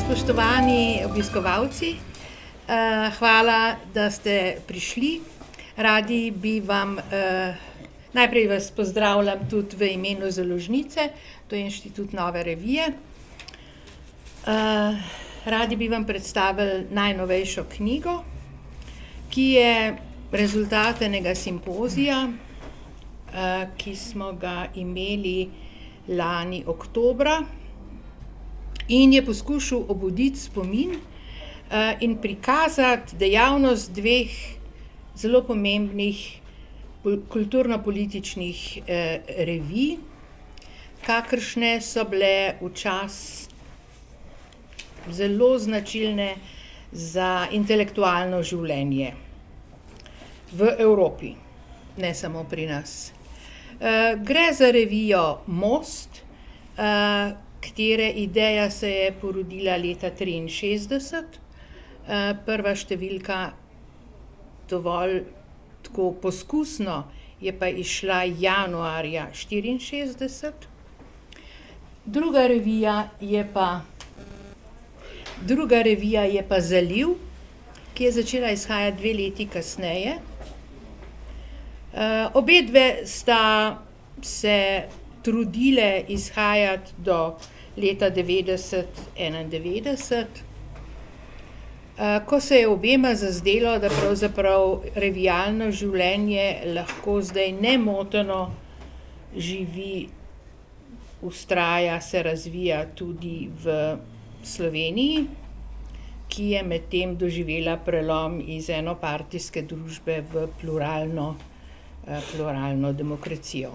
Spoštovani obiskovalci, hvala, da ste prišli. Radi bi vam, najprej vas pozdravljam tudi v imenu založnice, to je Inštitut Nove revije. Radi bi vam predstavili najnovejšo knjigo, ki je rezultat enega simpozija, ki smo ga imeli lani oktobra in je poskušal obuditi spomin, in prikazati dejavnost dveh zelo pomembnih kulturno-političnih, revij, kakršne so bile včasih zelo značilne za intelektualno življenje v Evropi, ne samo pri nas. Gre za revijo Most, katere ideja se je porodila leta 1963. Prva številka dovolj tako poskusno je pa izšla januarja 1964. Druga revija je pa Zaliv, ki je začela izhajati 2 leti kasneje. Obedve sta se trudile izhajati do leta 1990-1991, ko se je obema zazdelo, da pravzaprav revijalno življenje lahko zdaj nemoteno živi, vztraja, se razvija tudi v Sloveniji, ki je medtem doživela prelom iz enopartijske družbe v pluralno demokracijo.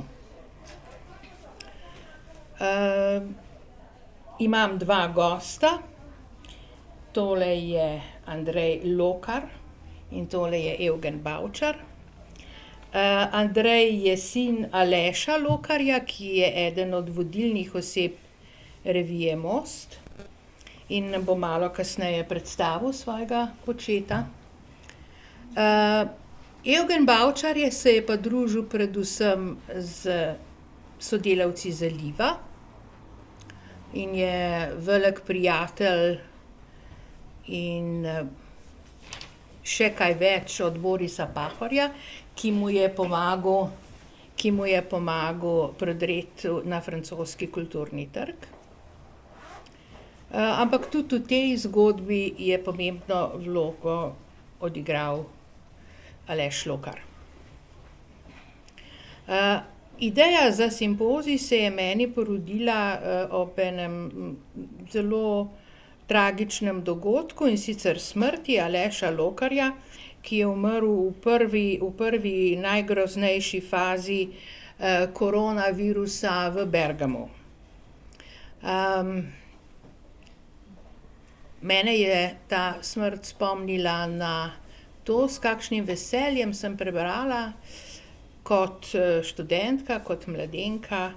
Imam 2 gosta, tole je Andrej Lokar in tole je Evgen Bavčar. Andrej je sin Aleša Lokarja, ki je eden od vodilnih oseb revije Most in nam bo malo kasneje predstavil svojega očeta. Evgen Bavčar se je pa družil predvsem z sodelavci Zaliva in je velik prijatelj in, še kaj več od Borisa Pahorja, ki mu je pomagal prodreti na francoski kulturni trg. Ampak tudi v tej zgodbi je pomembno vlogo odigral Aleš Lokar. Ideja za simpozij se je meni porodila, ob enem zelo tragičnem dogodku, in sicer smrti Aleša Lokarja, ki je umrl v prvi najgroznejši fazi, koronavirusa v Bergamu. Mene je ta smrt spomnila na to, s kakšnim veseljem sem prebrala kot, študentka, kot mladenka,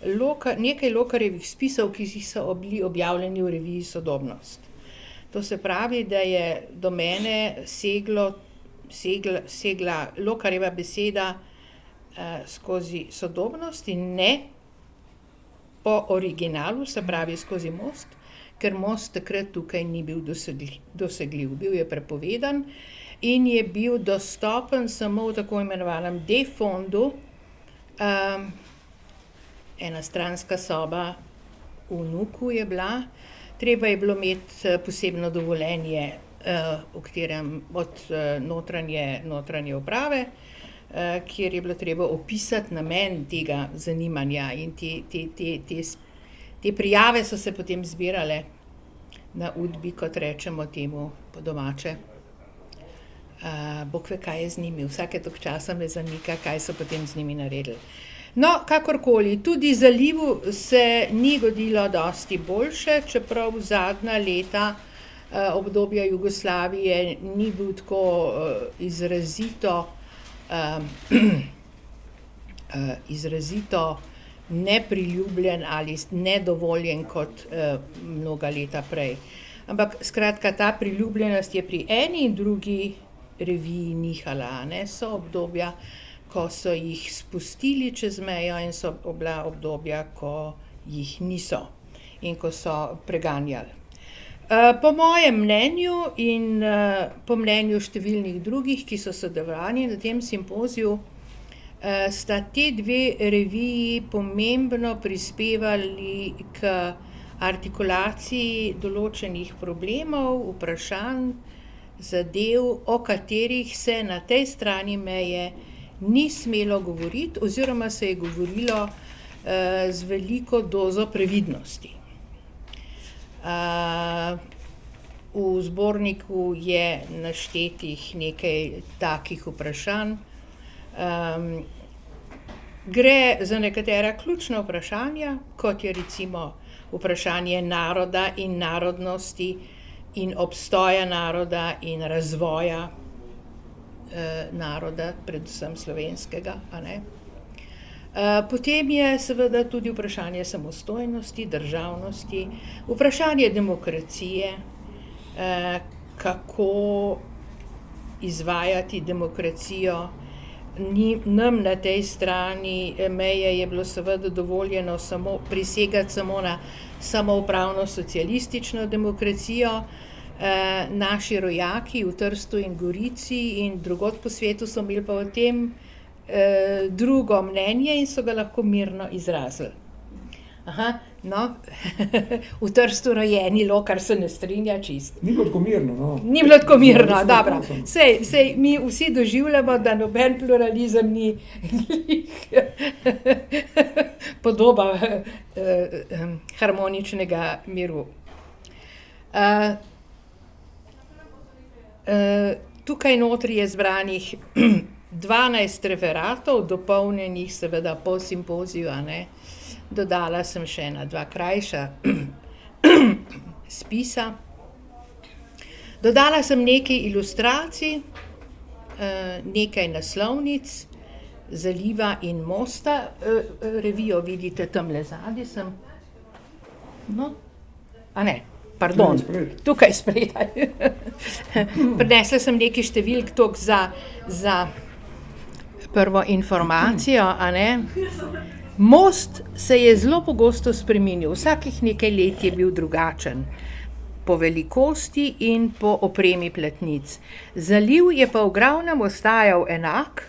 nekaj Lokarjevih spisov, ki so bili objavljeni v reviji Sodobnost. To se pravi, da je do mene segla Lokarjeva beseda, skozi Sodobnost in ne po originalu, se pravi skozi Most, ker Most takrat tukaj ni bil dosegljiv. Bil je prepovedan in je bil dostopen samo v tako imenovanem D-fondu, ena stranska soba v Nuku je bila. Treba je bilo imeti posebno dovoljenje, od notranje uprave, kjer je bilo treba opisati namen tega zanimanja, in te prijave so se potem zbirale na Udbi, kot rečemo temu po domače. Bog ve, kaj je z njimi, vsake toliko časa me zamika, kaj so potem z njimi naredili. No, kakorkoli, tudi Zalivu se ni godilo dosti boljše, čeprav zadnja leta, obdobja Jugoslavije ni bil tako, izrazito nepriljubljen ali nedovoljen kot, mnoga leta prej. Ampak skratka, ta priljubljenost je pri eni in drugi reviji nihala, a ne. So obdobja, ko so jih spustili čez mejo, in so bila obdobja, ko jih niso in ko so preganjali. Po mojem mnenju in po mnenju številnih drugih, ki so sodelovali na tem simpoziju, sta te dve reviji pomembno prispevali k artikulaciji določenih problemov, vprašanj, zadev, o katerih se na tej strani meje ni smelo govoriti oziroma se je govorilo z veliko dozo previdnosti. V zborniku je naštetih nekaj takih vprašanj. Gre za nekatera ključna vprašanja, kot je recimo vprašanje naroda in narodnosti in obstoja naroda in razvoja naroda, predvsem slovenskega, a ne. Potem je seveda tudi vprašanje samostojnosti, državnosti, vprašanje demokracije, kako izvajati demokracijo. Nam na tej strani meje je bilo seveda dovoljeno prisegati samo na samoupravno socialistično demokracijo. Naši rojaki v Trstu in Gorici in drugod po svetu so imeli pa o tem drugo mnenje in so ga lahko mirno izrazili. No, v Trstu rojeni Lokar se ne strinja čisto. Ni bilo tako mirno, no. Ni bilo tako mirno, dobro. Sej mi vsi doživljamo, da noben pluralizem ni podoba harmoničnega miru. Tukaj notri je zbranih 12 referatov, dopolnjenih seveda po simpoziju, a ne. Dodala sem še ena dva krajša spisa. Dodala sem nekaj ilustracij, nekaj naslovnic Zaliva in Mosta. Revijo vidite tamle zadaj sem. No, a ne, pardon, tukaj spredaj. Prinesla sem nekaj številk toliko za prvo informacijo, a ne. Most se je zelo pogosto spreminjal, vsakih nekaj let je bil drugačen, po velikosti in po opremi platnic. Zaliv je pa v glavnem ostajal enak.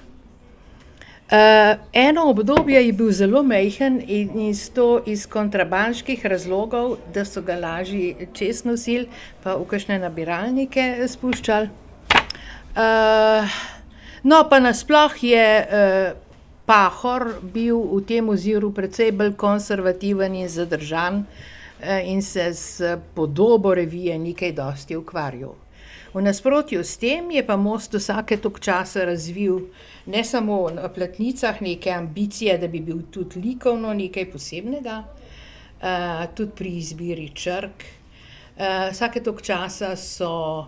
Eno obdobje je bil zelo majhen in to iz kontrabanških razlogov, da so ga lažje čez nosili, pa v kakšne nabiralnike spuščali. No, pa nasploh je Pahor bil v tem oziru precej bolj konservativen in zadržan in se z podobo revije ni kaj dosti ukvarjal. V nasprotju s tem je pa Most vsake toliko časa razvil ne samo na platnicah neke ambicije, da bi bil tudi likovno nekaj posebnega, tudi pri izbiri črk. Vsake toliko časa so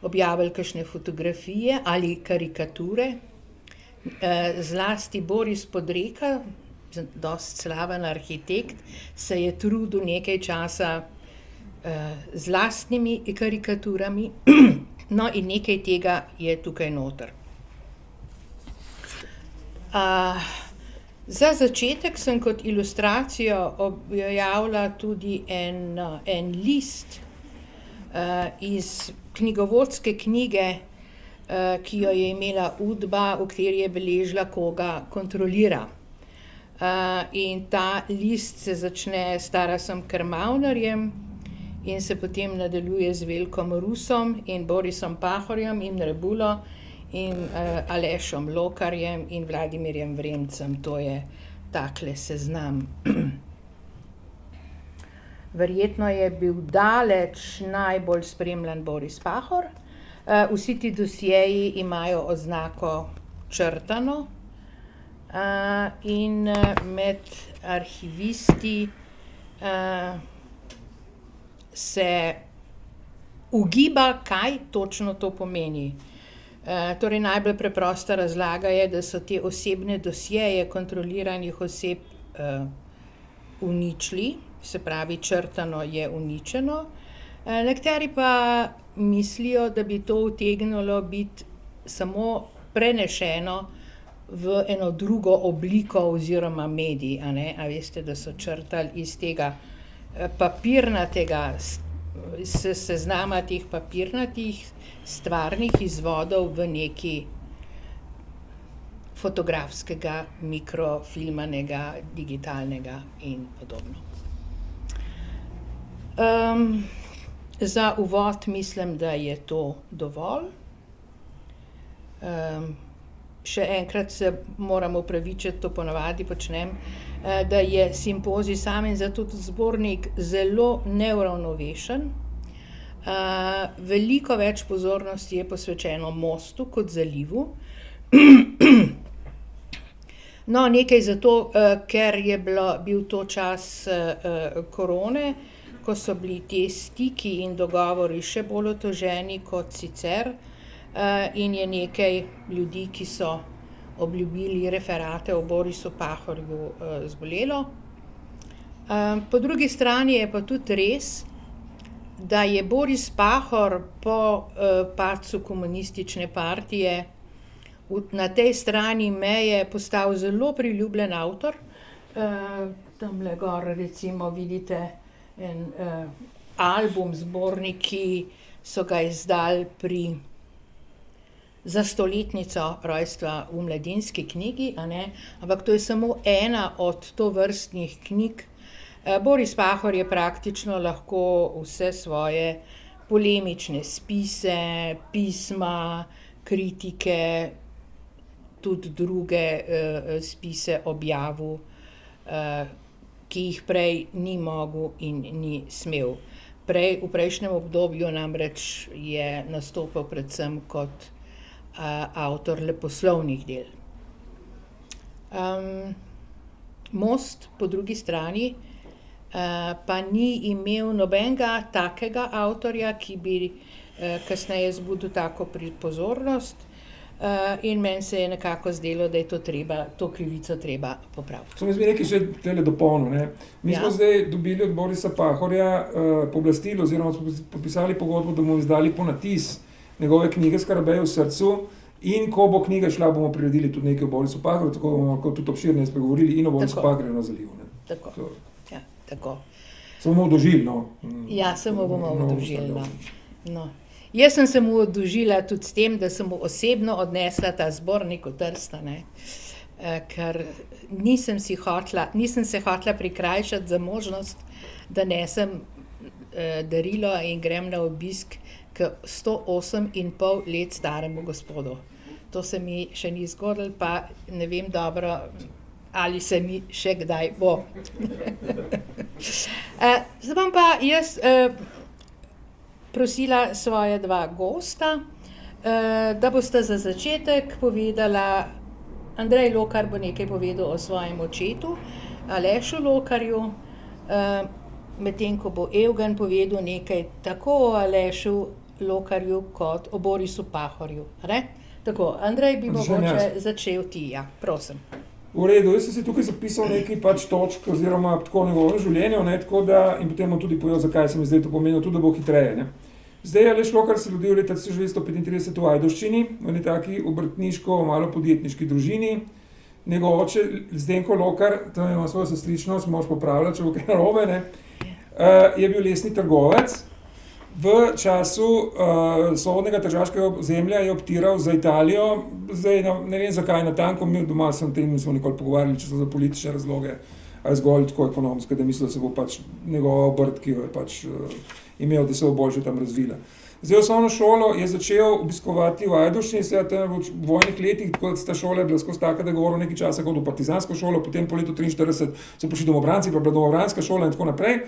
objavili kakšne fotografije ali karikature. Zlasti Boris Podreka, dosti slaven arhitekt, se je trudil nekaj časa z lastnimi karikaturami, no in nekaj tega je tukaj noter. Za začetek sem kot ilustracijo objavila tudi en list iz knjigovodske knjige, ki jo je imela Udba, v kateri je beležila, koga kontrolira. In ta list se začne s Tarasom Krmavnerjem in se potem nadaljuje z Veljkom Rusom in Borisom Pahorjem in Rebulo in Alešom Lokarjem in Vladimirjem Vremcem. To je takle seznam. Verjetno je bil daleč najbolj spremljan Boris Pahor. Vsi ti dosjeji imajo oznako črtano in med arhivisti se ugiba, kaj točno to pomeni. Torej najbolj preprosta razlaga je, da so te osebne dosjeje kontroliranih oseb uničili, se pravi črtano je uničeno. Nekateri pa mislijo, da bi to utegnilo biti samo prenešeno v eno drugo obliko oziroma medij, a ne. A veste, da so črtali iz tega papirnatega seznama teh papirnatih stvarnih izvodov v neki fotografskega, mikrofilmanega, digitalnega in podobno. Za uvod mislim, da je to dovolj. Še enkrat se moram opravičiti, to ponavadi počnem, da je simpozij sam in zato tudi zbornik zelo neuravnovešen. Veliko več pozornosti je posvečeno mostu kot zalivu. No, nekaj zato, ker je bil to čas korone, ko so bili ti stiki in dogovori še bolj oteženi kot sicer, in je nekaj ljudi, ki so obljubili referate o Borisu Pahorju, zbolelo. Po drugi strani je pa tudi res, da je Boris Pahor po padcu komunistične partije na tej strani meje postal zelo priljubljen avtor. Tamle gor recimo vidite en album, zborniki so ga izdali za stoletnico rojstva v Mladinski knjigi, a ne, ampak to je samo ena od tovrstnih knjig. Boris Pahor je praktično lahko vse svoje polemične spise, pisma, kritike, tudi druge spise objavil, ki jih prej ni mogel in ni smel. V prejšnjem obdobju namreč je nastopal predvsem kot avtor leposlovnih del. Most po drugi strani pa ni imel nobenega takega avtorja, ki bi kasneje zbudil tako pozornost, in meni se je nekako zdelo, da je to krivico treba popraviti. Samo jaz bi nekaj še tele dopolnil, ne. Mi smo zdaj dobili od Borisa Pahorja pooblastilo oziroma podpisali pogodbo, da bomo izdali ponatis njegove knjige Skarabejev v srcu, in ko bo knjiga šla, bomo priredili tudi nekaj o Borisu Pahorju, tako bomo lahko tudi obširneje spregovorili in o Borisu Pahorju na zalivu, ne. Tako, ja, tako. Se bomo oddolžili, no. Ja, se bomo oddolžili, no. Jaz sem se mu oddolžila tudi s tem, da sem mu osebno odnesla ta zbornik v Trst, ne, ker nisem se hotela prikrajšati za možnost, da nesem darilo in grem na obisk k 108,5 let staremu gospodu. To se mi še ni zgodilo, pa ne vem dobro, ali se mi še kdaj bo. Zdaj bom pa jaz prosila svoja dva gosta, da bosta za začetek povedala, Andrej Lokar bo nekaj povedal o svojem očetu, Alešu Lokarju, medtem ko bo Evgen povedal nekaj tako o Alešu Lokarju kot o Borisu Pahorju, ne? Tako, Andrej bi mogoče začel ti, ja, prosim. V redu, jaz sem si tukaj zapisal nekaj točk oziroma tako njegovem življenju, ne, tako da, in potem bom tudi povedal, zakaj se mi zdaj to pomenilo, tudi da bo hitreje, ne. Zdaj Aleš Lokar se rodil leta 1935 v Ajdovščini, v eni taki obrtniško, malo podjetniški družini. Njegov oče, Zdenko Lokar, tam ima svojo sestričnost, moraš popravljati, če bo kaj narobe, ne, je bil lesni trgovec. V času svobodnega tržaškega ozemlja je optiral za Italijo, zdaj ne vem zakaj natanko, mi doma se o tem nismo nikoli pogovarjali, če so za politične razloge, ali zgolj tako ekonomske, da mislijo, da se bo pač njegova obrt, ki jo je pač imel, da se bo boljše tam razvila. Zdaj osnovno šolo je začel obiskovati v Ajdovščini, seveda tam v vojnih letih, tako da ta šola je bila skozi taka, da je govoril nekaj časa hodil v partizansko šolo, potem po letu 1943 so prišli domobranci, pa bila domobranska šola in tako naprej.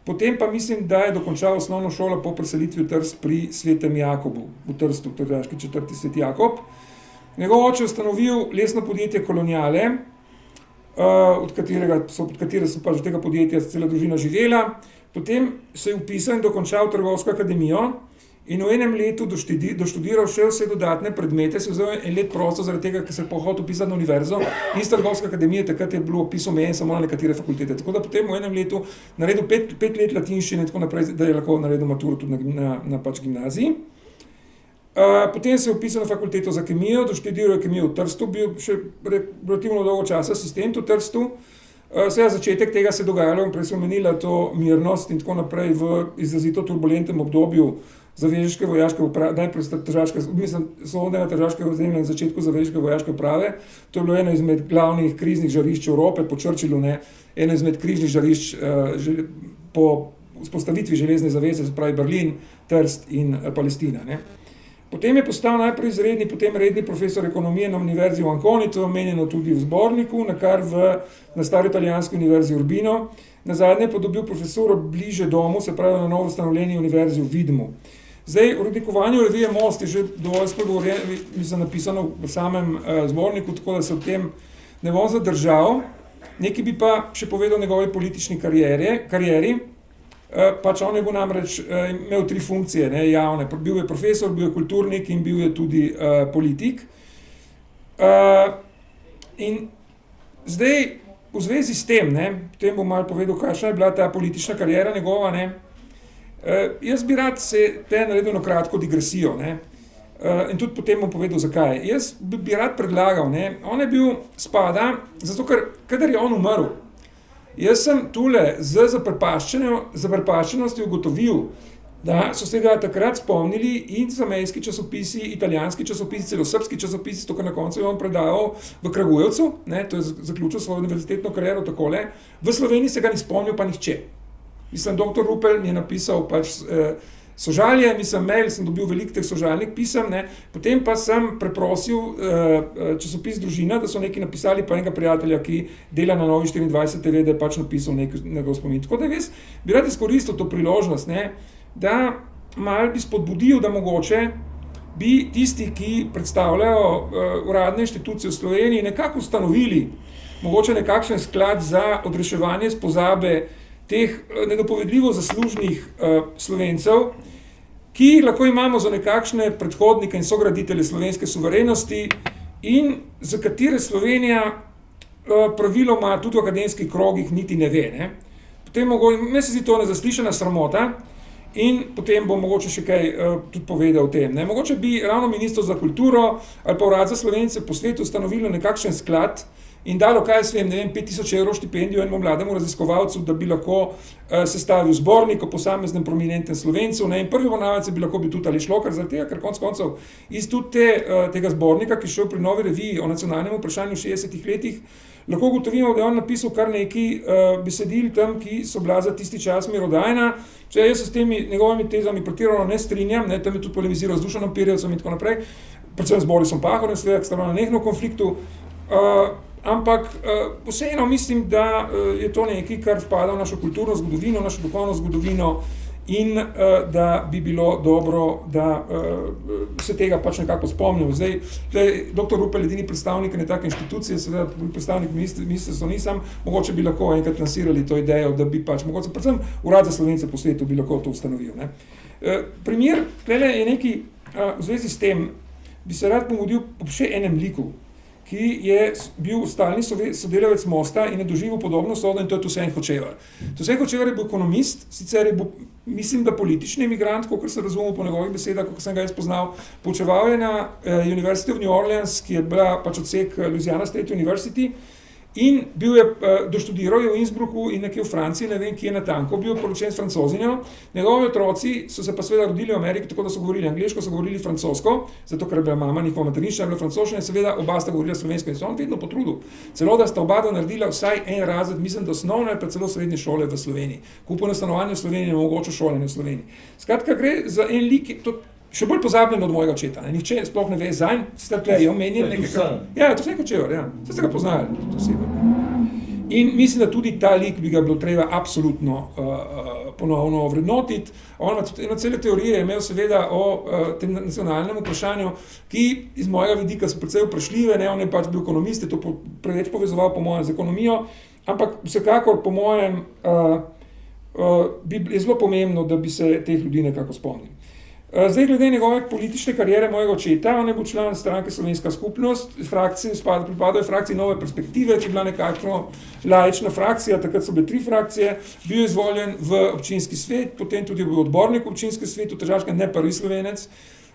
Potem pa mislim, da je dokončal osnovno šolo po preselitvi v Trst pri Svetem Jakobu, v Trstu, v tržaški četrti Sveti Jakob. Njegov oče je ustanovil lesno podjetje Koloniale, od katere so pač od tega podjetja cela družina živela. Potem se je vpisal in dokončal Trgovsko akademijo in v enem letu doštudiral še vse dodatne predmete, se vzel en let prosto zaradi tega, ker se je hotel vpisati na univerzo, in s Trgovske akademije takrat je bilo vpis omejen samo na nekatere fakultete. Tako da potem v enem letu naredil 5 let latinščine in tako naprej, da je lahko naredil maturo tudi na pač gimnaziji. Potem se je vpisal na fakulteto za kemijo, doštudiral je kemijo v Trstu, bil še relativno dolgo časa asistent v Trstu. Seveda začetek tega se je dogajalo, prej sem omenila to mirnost in tako naprej v izrazito turbulentnem obdobju zavezniške vojaške uprave, najprej svobodnega tržaškega ozemlja na začetku zavezniške vojaške uprave. To je bilo eno izmed glavnih kriznih žarišč Evrope, po Churchillu, eno izmed kriznih žarišč po vzpostavitvi železne zaveze, se pravi Berlin, Trst in Palestina. Potem je postal najprej izredni, potem redni profesor ekonomije na univerzi v Anconi, to je omenjeno tudi v zborniku, nakar na stari italijanski univerzi Urbino. Nazadnje pa dobil profesor bliže domu, se pravi na novo ustanovljeni univerzi v Vidmu. Zdaj, o redikovanju revije Most je že dovolj spregovorjeno, mislim, napisano v samem zborniku, tako da se v tem ne bom zadržal. Nekaj bi pa še povedal o njegovi politični karieri. Pač on je bil namreč imel 3 funkcije, javne. Bil je profesor, bil je kulturnik in bil je tudi politik. In zdaj, v zvezi s tem, potem bom malo povedal, kakšna je bila ta politična kariera njegova. Jaz bi rad se naredil kratko digresijo. In tudi potem bom povedal, zakaj. Jaz bi rad predlagal, on je bil spada, zato ker, kadar je on umrl, jaz sem tule z zaprepaščenostjo ugotovil, da so se ga takrat spomnili in zamejski časopisi, italijanski časopisi, celo srbski časopisi, to, kar na koncu je on predaval v Kragujevcu, to je zaključil svojo univerzitetno kariero takole, v Sloveniji se ga ni spomnil pa nihče. Mislim, dr. Rupel mi je napisal pač sožalje, mail, sem dobil veliko teh sožalnih pisem, potem pa sem preprosil časopis Družina, da so neki napisali pa enega prijatelja, ki dela na Novi 24 TV, da je pač napisal njegov spomin. Tako da jaz bi rad izkoristil to priložnost, da malo bi spodbudil, da mogoče bi tisti, ki predstavljajo uradne inštitucije v Sloveniji, nekako ustanovili mogoče nekakšen sklad za odreševanje z pozabe teh nedopovedljivo zaslužnih Slovencev, ki lahko imamo za nekakšne predhodnike in sograditelje slovenske suverenosti in za katere Slovenija praviloma tudi v akademskih krogih niti ne ve. Potem meni se zdi to nezaslišana sramota in potem bom mogoče še kaj tudi povedal o tem. Mogoče bi ravno Ministrstvo za kulturo ali pa Urad za Slovence po svetu ustanovilo nekakšen sklad in dalo, kaj jaz vem, 5000 evrov štipendijo enemu mlademu raziskovalcu, da bi lahko sestavil zbornik o posameznem prominentnem Slovencu. In prvi obravnavanec bi lahko bil tudi Aleš Logar, zaradi tega, ker konec koncev iz tudi tega zbornika, ki je šel pri Novi reviji o nacionalnem vprašanju v 60 letih, lahko ugotovimo, da je on napisal kar nekaj besedil tam, ki so bila za tisti čas merodajna. Jaz se s temi njegovimi tezami pretirano ne strinjam, tam je tudi polemiziral z Dušanom Pirjevcem in tako naprej, predvsem z Borisom Pahorjem, seveda, ki sta bila na nenehnem konfliktu. Ampak vseeno mislim, da je to nekaj, kar spada v našo kulturno zgodovino, našo duhovno zgodovino in da bi bilo dobro, da se tega pač nekako spomnimo. Zdaj, dr. Rupel je edini predstavnik ene take inštitucije, seveda predstavnik ministrstva nisem, mogoče bi lahko enkrat lansirali to idejo, da bi pač, mogoče predvsem Urad za Slovence po svetu bi lahko to ustanovil. Primer, je nekaj v zvezi s tem, bi se rad pomodil po še enem liku, ki je bil stalni sodelavec Mosta in je doživel podobno sodo, in to je Toussaint Hočevar. Toussaint Hočevar je bil ekonomist, sicer je bil, mislim, da politični emigrant, kakor se razumel po njegovih besedah, kakor sem ga jaz poznal. Poučeval je na University of New Orleans, ki je bila pač odsek Louisiana State University, in doštudiral je v Innsbrucku in nekje v Franciji, ne vem, ki je natanko, bil poročen s Francozinjo. Njegovi otroci so se pa seveda rodili v Ameriki, tako da so govorili angleško, so govorili francosko, zato ker je bila mama njihova materinščina, je bila francoščina in seveda oba sta govorila slovensko in so on vedno potrudil. Celo da sta oba naredila vsaj en razred, mislim, da osnovne pa celo srednje šole v Sloveniji. Kupno stanovanje v Sloveniji, mogoče šolanje v Sloveniji. Skratka, gre za en lik, še bolj pozabljen od mojega očeta. Nihče sploh ne ve zanj, sicer tukaj je omenjen nekaj. Ja, to sem Hočevar, ja. Vse ste ga poznali. In mislim, da tudi ta lik bi ga bilo treba absolutno ponovno vrednotiti. On ima cele teorije, je imel seveda o tem nacionalnem vprašanju, ki iz mojega vidika so precej vprašljive, on je pač bil ekonomist, je to preveč povezoval po mojem z ekonomijo, ampak vsekakor po mojem je zelo pomembno, da bi se teh ljudi nekako spomnili. Zdaj, glede njegove politične kariere mojega očeta, on je bil član stranke Slovenska skupnost, pripadal je frakciji Nove perspektive, ki je bila nekakšno laična frakcija, takrat so bile 3 frakcije, bil je izvoljen v občinski svet, potem tudi bil odbornik v občinski svet, v Tržaškem, ne prvi Slovenec,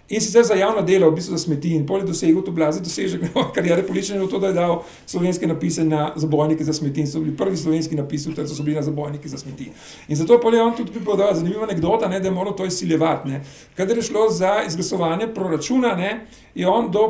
In sicer za javna dela, v bistvu za smeti, in pol je dosegel to blazen dosežek karijere politične, to, da je dal slovenske napise na zabojnike za smeti, in so bili prvi slovenski napisi, ter so bili na zabojniki za smeti. In zato pol je on tudi pripovedal zanimiva anekdota, ne, da je moral to izsiljevati. Kadar je šlo za izglasovanje proračuna, ne, je on do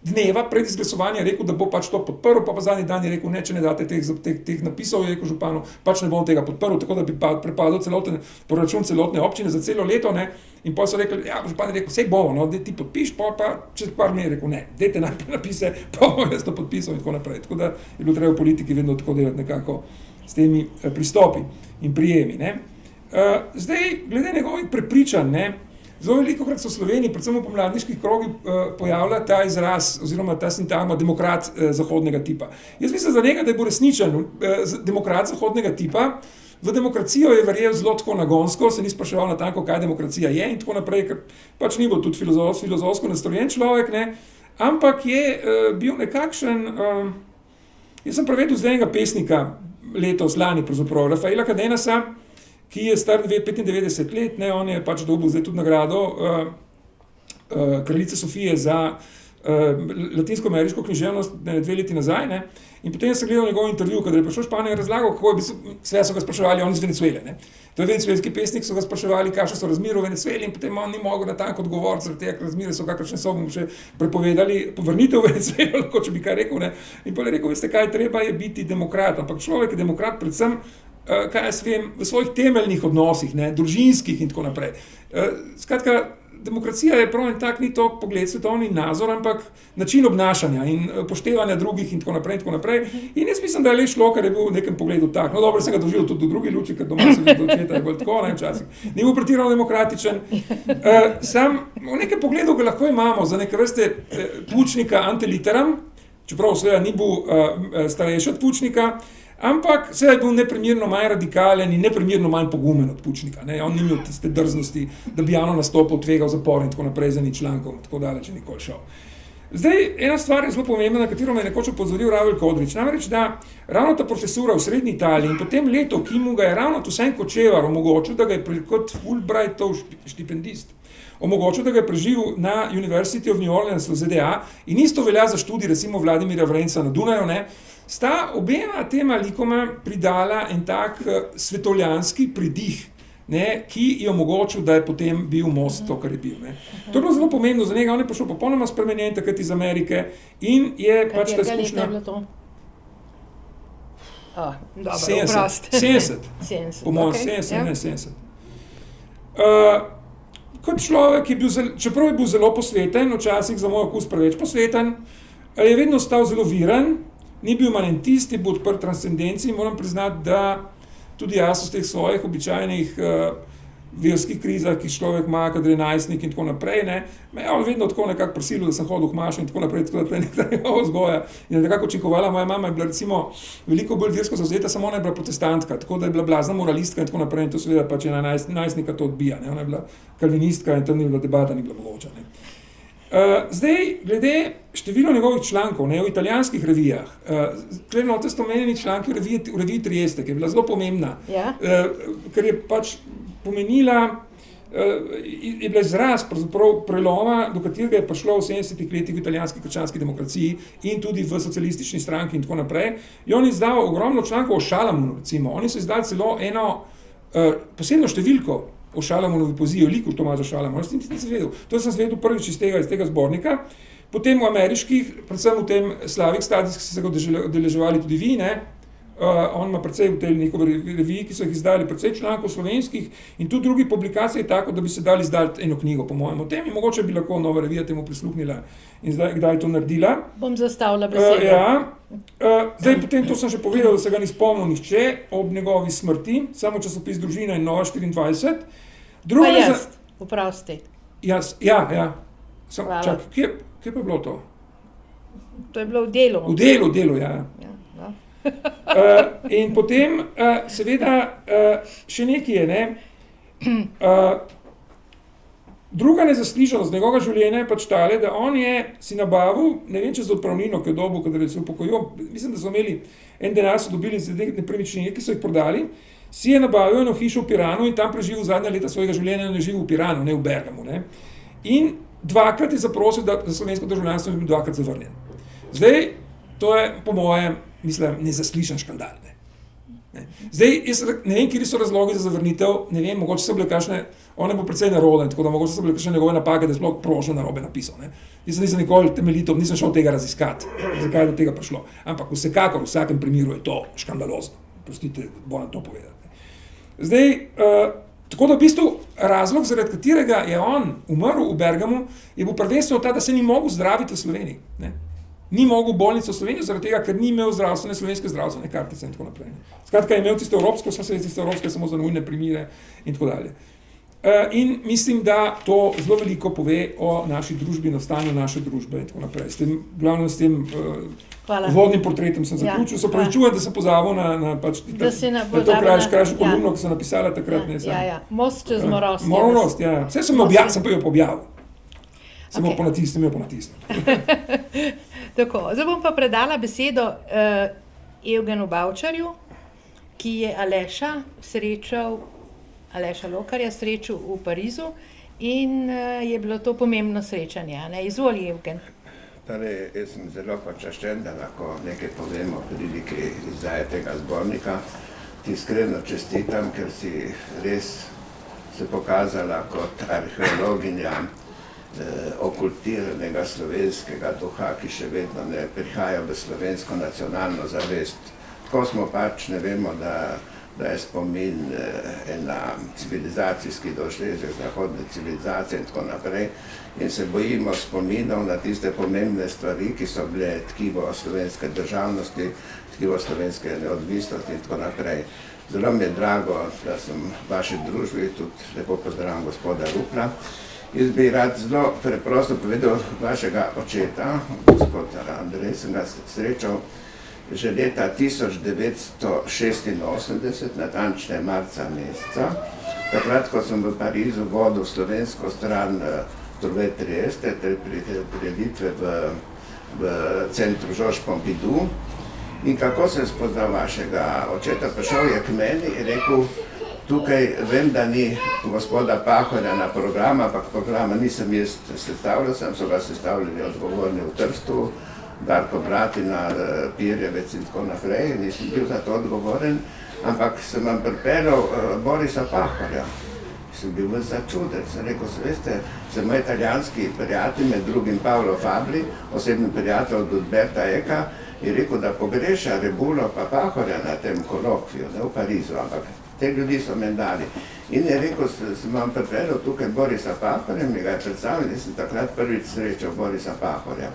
dneva pred izglasovanjem rekel, da bo pač to podprl, pa zadnji dan je rekel, ne, če ne date teh napisov, je rekel županu, pač ne bom tega podprl, tako da bi prepadal celoten proračun celotne občine za celo leto, ne, in pa so rekli, ja, župan je rekel, sej bomo, no, ti podpiš, pa čez par dni je rekel, ne, dajte najprej napise, pa bom jaz to podpisal in tako naprej. Tako da je bilo treba v politiki vedno tako delati nekako s temi pristopi in prijemi, ne. Zdaj, glede njegovih prepričanj, ne, zelo velikokrat so v Sloveniji, predvsem v pomladniških krogih, pojavlja ta izraz oziroma ta sintagma demokrat zahodnega tipa. Jaz mislim za njega, da je bo resničen demokrat zahodnega tipa. V demokracijo je verjel zelo tako nagonsko, se ni spraševal natanko, kaj demokracija je in tako naprej, ker pač ni bil tudi filozofsko nastrojen človek, ne, ampak je bil nekakšen, jaz sem prevedel z enega pesnika letos, lani pravzaprav, Rafaela Cadenasa, ki je star 95 let, ne, on je pač dobil zdaj tudi nagrado kraljice Sofije za latinsko-ameriško književnost 2 leti nazaj, ne, in potem sem gledal njegov intervju, kadar je prišel v Španijo in razlagal, kako je sve so ga spraševali, on iz Venezuele, ne. To je venezuelski pesnik, so ga spraševali, kakšne so razmere v Venezueli in potem on ni mogel natanko odgovoriti, zaradi tega, razmere so kakršne so, bomo še prepovedali povrnitev v Venezuelo, lahko če bi kaj rekel, ne. In potem je rekel, veste kaj, treba je biti demokrat, ampak človek je demokrat predvsem, kaj jaz vem, v svojih temeljnih odnosih, ne, družinskih in tako naprej. Skratka, demokracija je prav en tak, ni to pogled, svetovni nazor, ampak način obnašanja in upoštevanja drugih in tako naprej in tako naprej. In jaz mislim, da je Aleš Logar je bil v nekem pogledu tak. No dobro, sem ga doživel tudi do druge luči, ker doma sem videl očeta, je bolj tako, ne, včasih. Ni bil pretirano demokratičen. Sam v nekem pogledu ga lahko imamo za neke vrste Pučnika anteliteram, čeprav seveda ni bil starejši od Pučnika, ampak seveda je bil neprimerno manj radikalen in neprimerno manj pogumen od Pučnika. Ne? On ni imel tiste drznosti, da bi javno nastopil, tvegal zapor in tako naprej za ni člankom, tako daleč je nikoli šel. Zdaj, ena stvar je zelo pomembna, na katero me je nekoč opozoril Ravel Kodrič, namreč, da ravno ta profesura v Srednji Italiji in potem leto, ki mu ga je ravno Toussaint Kočevar omogočil, da ga je kot Fulbrightov štipendist, omogočil, da ga je preživel na University of New Orleans v ZDA in isto velja za študij recimo Vladimirja Vrenca na Dunaju, ne, sta obema tema likoma pridala en tak svetovljanski pridih, ne, ki je omogočil, da je potem bil most to, kar je bil. Ne. To je bilo zelo pomembno za njega, on je prišel popolnoma spremenjen takrat iz Amerike in je pač ta izkušnja... Katerega leta je bilo to? Dobro, 70. Po mojem, 70. Kot človek je bil, čeprav je bil zelo posveten, včasih za moj okus preveč posveten, je vedno ostal zelo viren, ni bil imanentist, je bil odprt transcendenci in moram priznati, da tudi jaz v teh svojih običajnih verskih krizah, ki človek ima, kadar je najstnik in tako naprej, ne, me je on vedno tako nekako prisilil, da sem hodil v mašo in tako naprej, nekaj njegova vzgoja. In je nekako učinkovala, moja mama je bila recimo veliko bolj versko zavzeta, samo ona je bila protestantka, tako da je bila blazna moralistka in tako naprej in to seveda pač ena najstnika to odbija, ne, ona je bila kalvinistka in tam ni bila debata, ni bila mogoča, ne. Zdaj, glede število njegovih člankov, ne, v italijanskih revijah, tukaj ste omenjeni članki v reviji Trieste, ki je bila zelo pomembna, ker je pač pomenila, je bila izraz pravzaprav preloma, do katerega je prišlo v 70-ih letih v italijanski krščanski demokraciji in tudi v socialistični stranki in tako naprej. In on je izdal ogromno člankov o Šalamunu, recimo. Oni so izdali celo eno posebno številko o Šalamunovi poeziji, o liku Tomaža Šalamuna. Jaz nisem vedel. To sem vedel prvič iz tega zbornika. Potem v ameriških, predvsem v tem Slavic Studies, ki ste se ga udeleževali tudi vi, ne? On ima precej v tej njihovi reviji, ki so jih izdali precej člankov slovenskih in tudi drugih publikacij je tako, da bi se dali izdati eno knjigo, po mojem. O tem in mogoče bi lahko Nova revija temu prisluhnila in kdaj to naredila. Bom zastavila besedo. Zdaj, potem to sem že povedal, da se ga ni spomnil nihče ob njegovi smrti, samo časopis Družina in Nova 24. Pa jaz, oprosti. Ja. Čak, kje pa je bilo to? To je bilo v Delu. V Delu, ja. In potem, seveda, še nekaj je, ne. Druga nezaslišanost njegovega življenja je pač tale, da on je si nabavil, ne vem, če za odpravnino, ki je dobil, kadar je se upokojil, mislim, da so imeli en denar, so dobili za nepremičnine, ki so jih prodali, si je nabavil eno hišo v Piranu in tam preživel zadnja leta svojega življenja, ne živi v Piranu, ne v Bergamu, ne. in dvakrat je zaprosil za slovensko državljanstvo in bil dvakrat zavrnjen. Zdaj, to je po mojem, mislim, nezaslišan škandal. Zdaj, jaz ne vem, kje so razlogi za zavrnitev, ne vem, mogoče so bile kakšne, on je bil precej naroden, tako da mogoče so bile kakšne njegove napake, da je sploh prošlo narobe napisal. Jaz nisem nikoli temeljito, nisem šel tega raziskati, zakaj je do tega prišlo. Ampak vsekakor, v vsakem primeru je to škandalozno. Prostite, moram to povedati. Zdaj, tako da v bistvu razlog, zaradi katerega je on umrl v Bergamu, je bil prvenstveno ta, da se ni mogel zdraviti v Sloveniji. Ni mogel v bolnico v Sloveniji, zaradi tega, ker ni imel slovenske zdravstvene kartice in tako naprej. Skratka, je imel tiste evropske samo za nujne primere in tako dalje. In mislim, da to zelo veliko pove o naši družbi, o stanju naše družbe in tako naprej. Glavno s tem vodnim portretom sem zaključil. Se pravičujem, da sem pozabil na to krajšo kolumno, ki sem napisala takrat. Most čez Morost. Morost, ja. Vse sem pa jo objavil. Sem jo ponatisnil. Tako, zdaj bom pa predala besedo Evgenu Bavčarju, ki je Aleša Lokarja srečal v Parizu in je bilo to pomembno srečanje. Izvoli, Evgen. Torej, jaz sem zelo počaščen, da lahko nekaj povem o priliki izdaje tega zbornika. Ti iskreno čestitam, ker si res se pokazala kot arheologinja okultiranega slovenskega duha, ki še vedno ne prihaja v slovensko nacionalno zavest. Tako smo pač, ne vemo, da je spomin ena civilizacijski dosežek zahodne civilizacije in tako naprej in se bojimo spominov na tiste pomembne stvari, ki so bile tkivo slovenske državnosti, tkivo slovenske neodvisnosti in tako naprej. Zelo mi je drago, da sem v vaši družbi, tudi lepo pozdravljam gospoda Rupla. Jaz bi rad zelo preprosto povedal vašega očeta, gospoda Andrej, sem ga srečal že leta 1986, natančne marca meseca, takrat, ko sem v Parizu vodil slovensko stran Trouvé Trieste, ter prireditve v centru Georges Pompidou. In kako sem spoznal vašega očeta, prišel je k meni in rekel, tukaj vem, da ni gospoda Pahorja na program, ampak programa nisem jaz sestavljal, sem so ga sestavljali odgovorni v Trstu, Darko Bratina, Pirjevec in tako naprej, nisem bil za to odgovoren, ampak sem vam pripeljal Borisa Pahorja. Sem bil ves začuden, sem rekel, veste, sem moj italijanski prijatelj, med drugim Paolo Fabri, osebni prijatelj od Udberta Eka, je rekel, da pogreša Rebulo pa Pahorja na tem kolokviju, ne v Parizu, ampak te ljudi so men dali. In je rekel, sem vam pripeljal tukaj Borisa Pahorja, mi ga je predstavil in sem takrat prvič srečal Borisa Pahorja.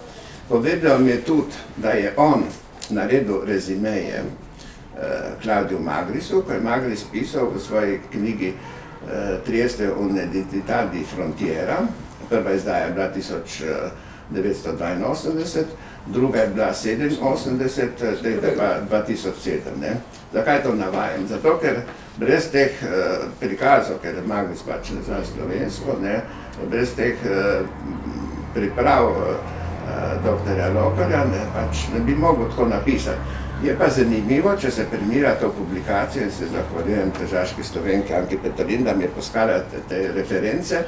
Povedal mi je tudi, da je on naredil rezimeje Claudiu Magrisu, ko je Magris pisal v svoji knjigi Trieste un'identità di frontiera, prva izdaja je bila 1982, druga je bila 1987, tretja pa 2007. Zakaj to navajam? Zato, ker brez teh prikazov, ker Magris pač ne zna slovensko, brez teh priprav doktorja Lokarja, pač ne bi mogel tako napisati. Je pa zanimivo, če se primerja to publikacijo in se zahvaljujem težaški Slovenki Anki Petelin, da mi je poskala te reference.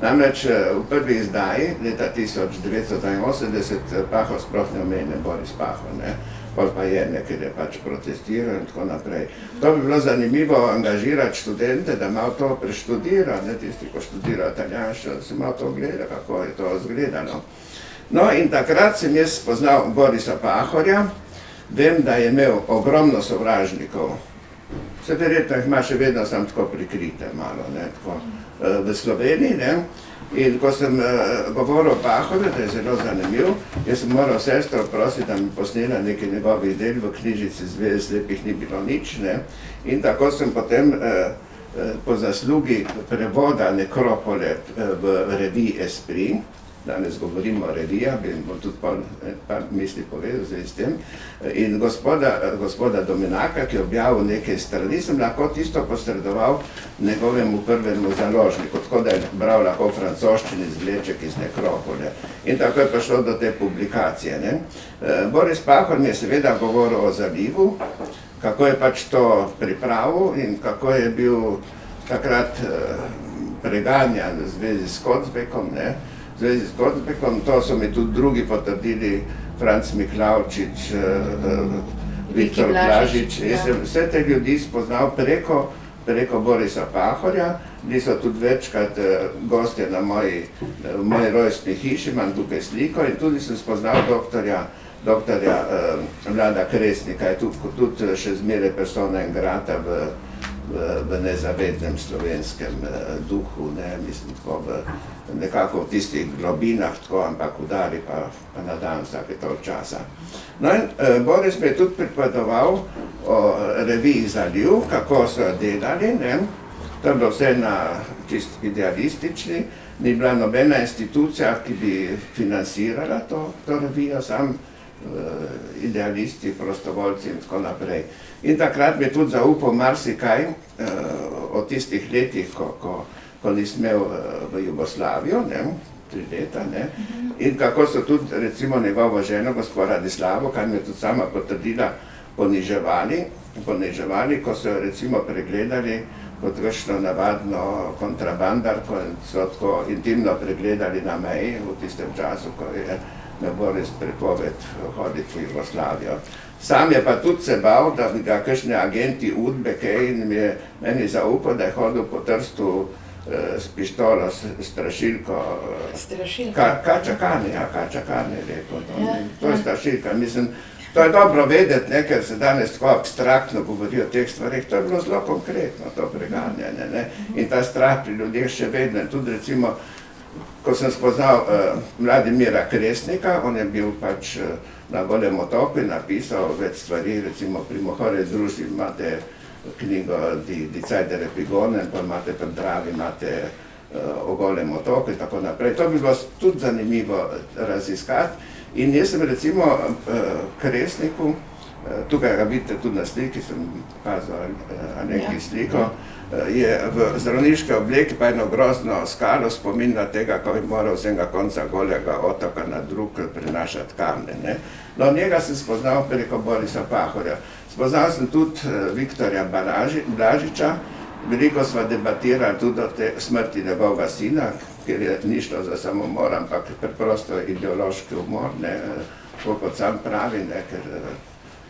Namreč v prvi izdaji leta 1982 Pahor sploh ne omenja Boris Pahor, pol pa je, ker je pač protestiral in tako naprej. To bi bilo zanimivo angažirati študente, da malo to preštudira, tisti, ko študira italijanščino, da se malo to gleda, kako je to izgledalo. No in takrat sem jaz spoznal Borisa Pahorja. Vem, da je imel ogromno sovražnikov, vse verjetno jih ima še vedno samo tako prikrite malo, tako v Sloveniji, in ko sem govoril o Pahorju, da je zelo zanimiv, jaz sem moral sestro prositi, da mi posnela nekaj njegovih del v knjižici Zvez lepih ni bilo nič, in tako sem potem po zaslugi prevoda Nekropole v reviji Esprit, danes govorimo o revijah, bom tudi par misli povedal z tem, in gospoda Dominaka, ki je objavil nekaj strani, sem lahko tisto posredoval njegovemu prvemu založniku, tako da je bral lahko francoščini izvleček iz Nekropole. In tako je prišlo do te publikacije. Boris Pahor mi je seveda govoril o zalivu, kako je pač to pripravil in kako je bil takrat preganjan v zvezi s Kocbekom, to so mi tudi drugi potrdili, Franc Miklavčič, Viktor Blažič. Jaz sem vse te ljudi spoznal preko Borisa Pahorja, bili so tudi večkrat gostje na moji rojstni hiši, imam tukaj sliko in tudi sem spoznal doktorja Vlada Kresnika, je tudi še zmeraj persona in grata v nezavednem slovenskem duhu, mislim, nekako v tistih globinah, ampak udari pa na dan vsake toliko časa. No in Boris mi je tudi pripovedoval o reviji Zaliv, kako so delali, to je bilo vse čist idealistični, ni bila nobena institucija, ki bi financirala to revijo, sam idealisti, prostovoljci in tako naprej. In takrat mi je tudi zaupal marsikaj o tistih letih, ko nisem imel v Jugoslavijo, 3 leta, in kako so tudi recimo njegovo ženo, gospod Radislavo, kar mi je tudi sama potrdila, poniževali, ko so jo recimo pregledali kot kakšno navadno kontrabandarko in so tako intimno pregledali na meji v tistem času, ko je me Boris prepoved hoditi v Jugoslavijo. Sam je pa tudi se bal, da bi ga kakšni agenti UDBE in mi je meni zaupal, da je hodil po Trstu s pištolo, strašilko. Kačakane je rekel. To je strašilka. Mislim, to je dobro vedeti, ker se danes tako abstraktno govori o teh stvarih. To je bilo zelo konkretno, to preganjanje. In ta strah pri ljudeh še vedno. Tudi recimo, ko sem spoznal Vladimira Kresnika, on je bil pač na Golem otoku in napisal več stvari, recimo pri Mohore Združbi imate knjigo Die Zeit der Epigonen, pa imate pri Dravi, imate o Golem otoku in tako naprej. To bi bilo tudi zanimivo raziskati. In jaz sem recimo Kresniku, tukaj ga vidite tudi na sliki, sem pokazal neki sliko, je v zdravniške obleki pa eno grozno skalo spomin na tega, ko je moral z enega konca Golega otoka na drug prinašati kamne. No, njega sem spoznal preko Borisa Pahorja. Spoznal sem tudi Viktorja Blažiča, veliko sva debatirali tudi o smrti njegovega sina, ker je ni šlo za samomor, ampak preprosto ideološki umor, kot sam pravi, ker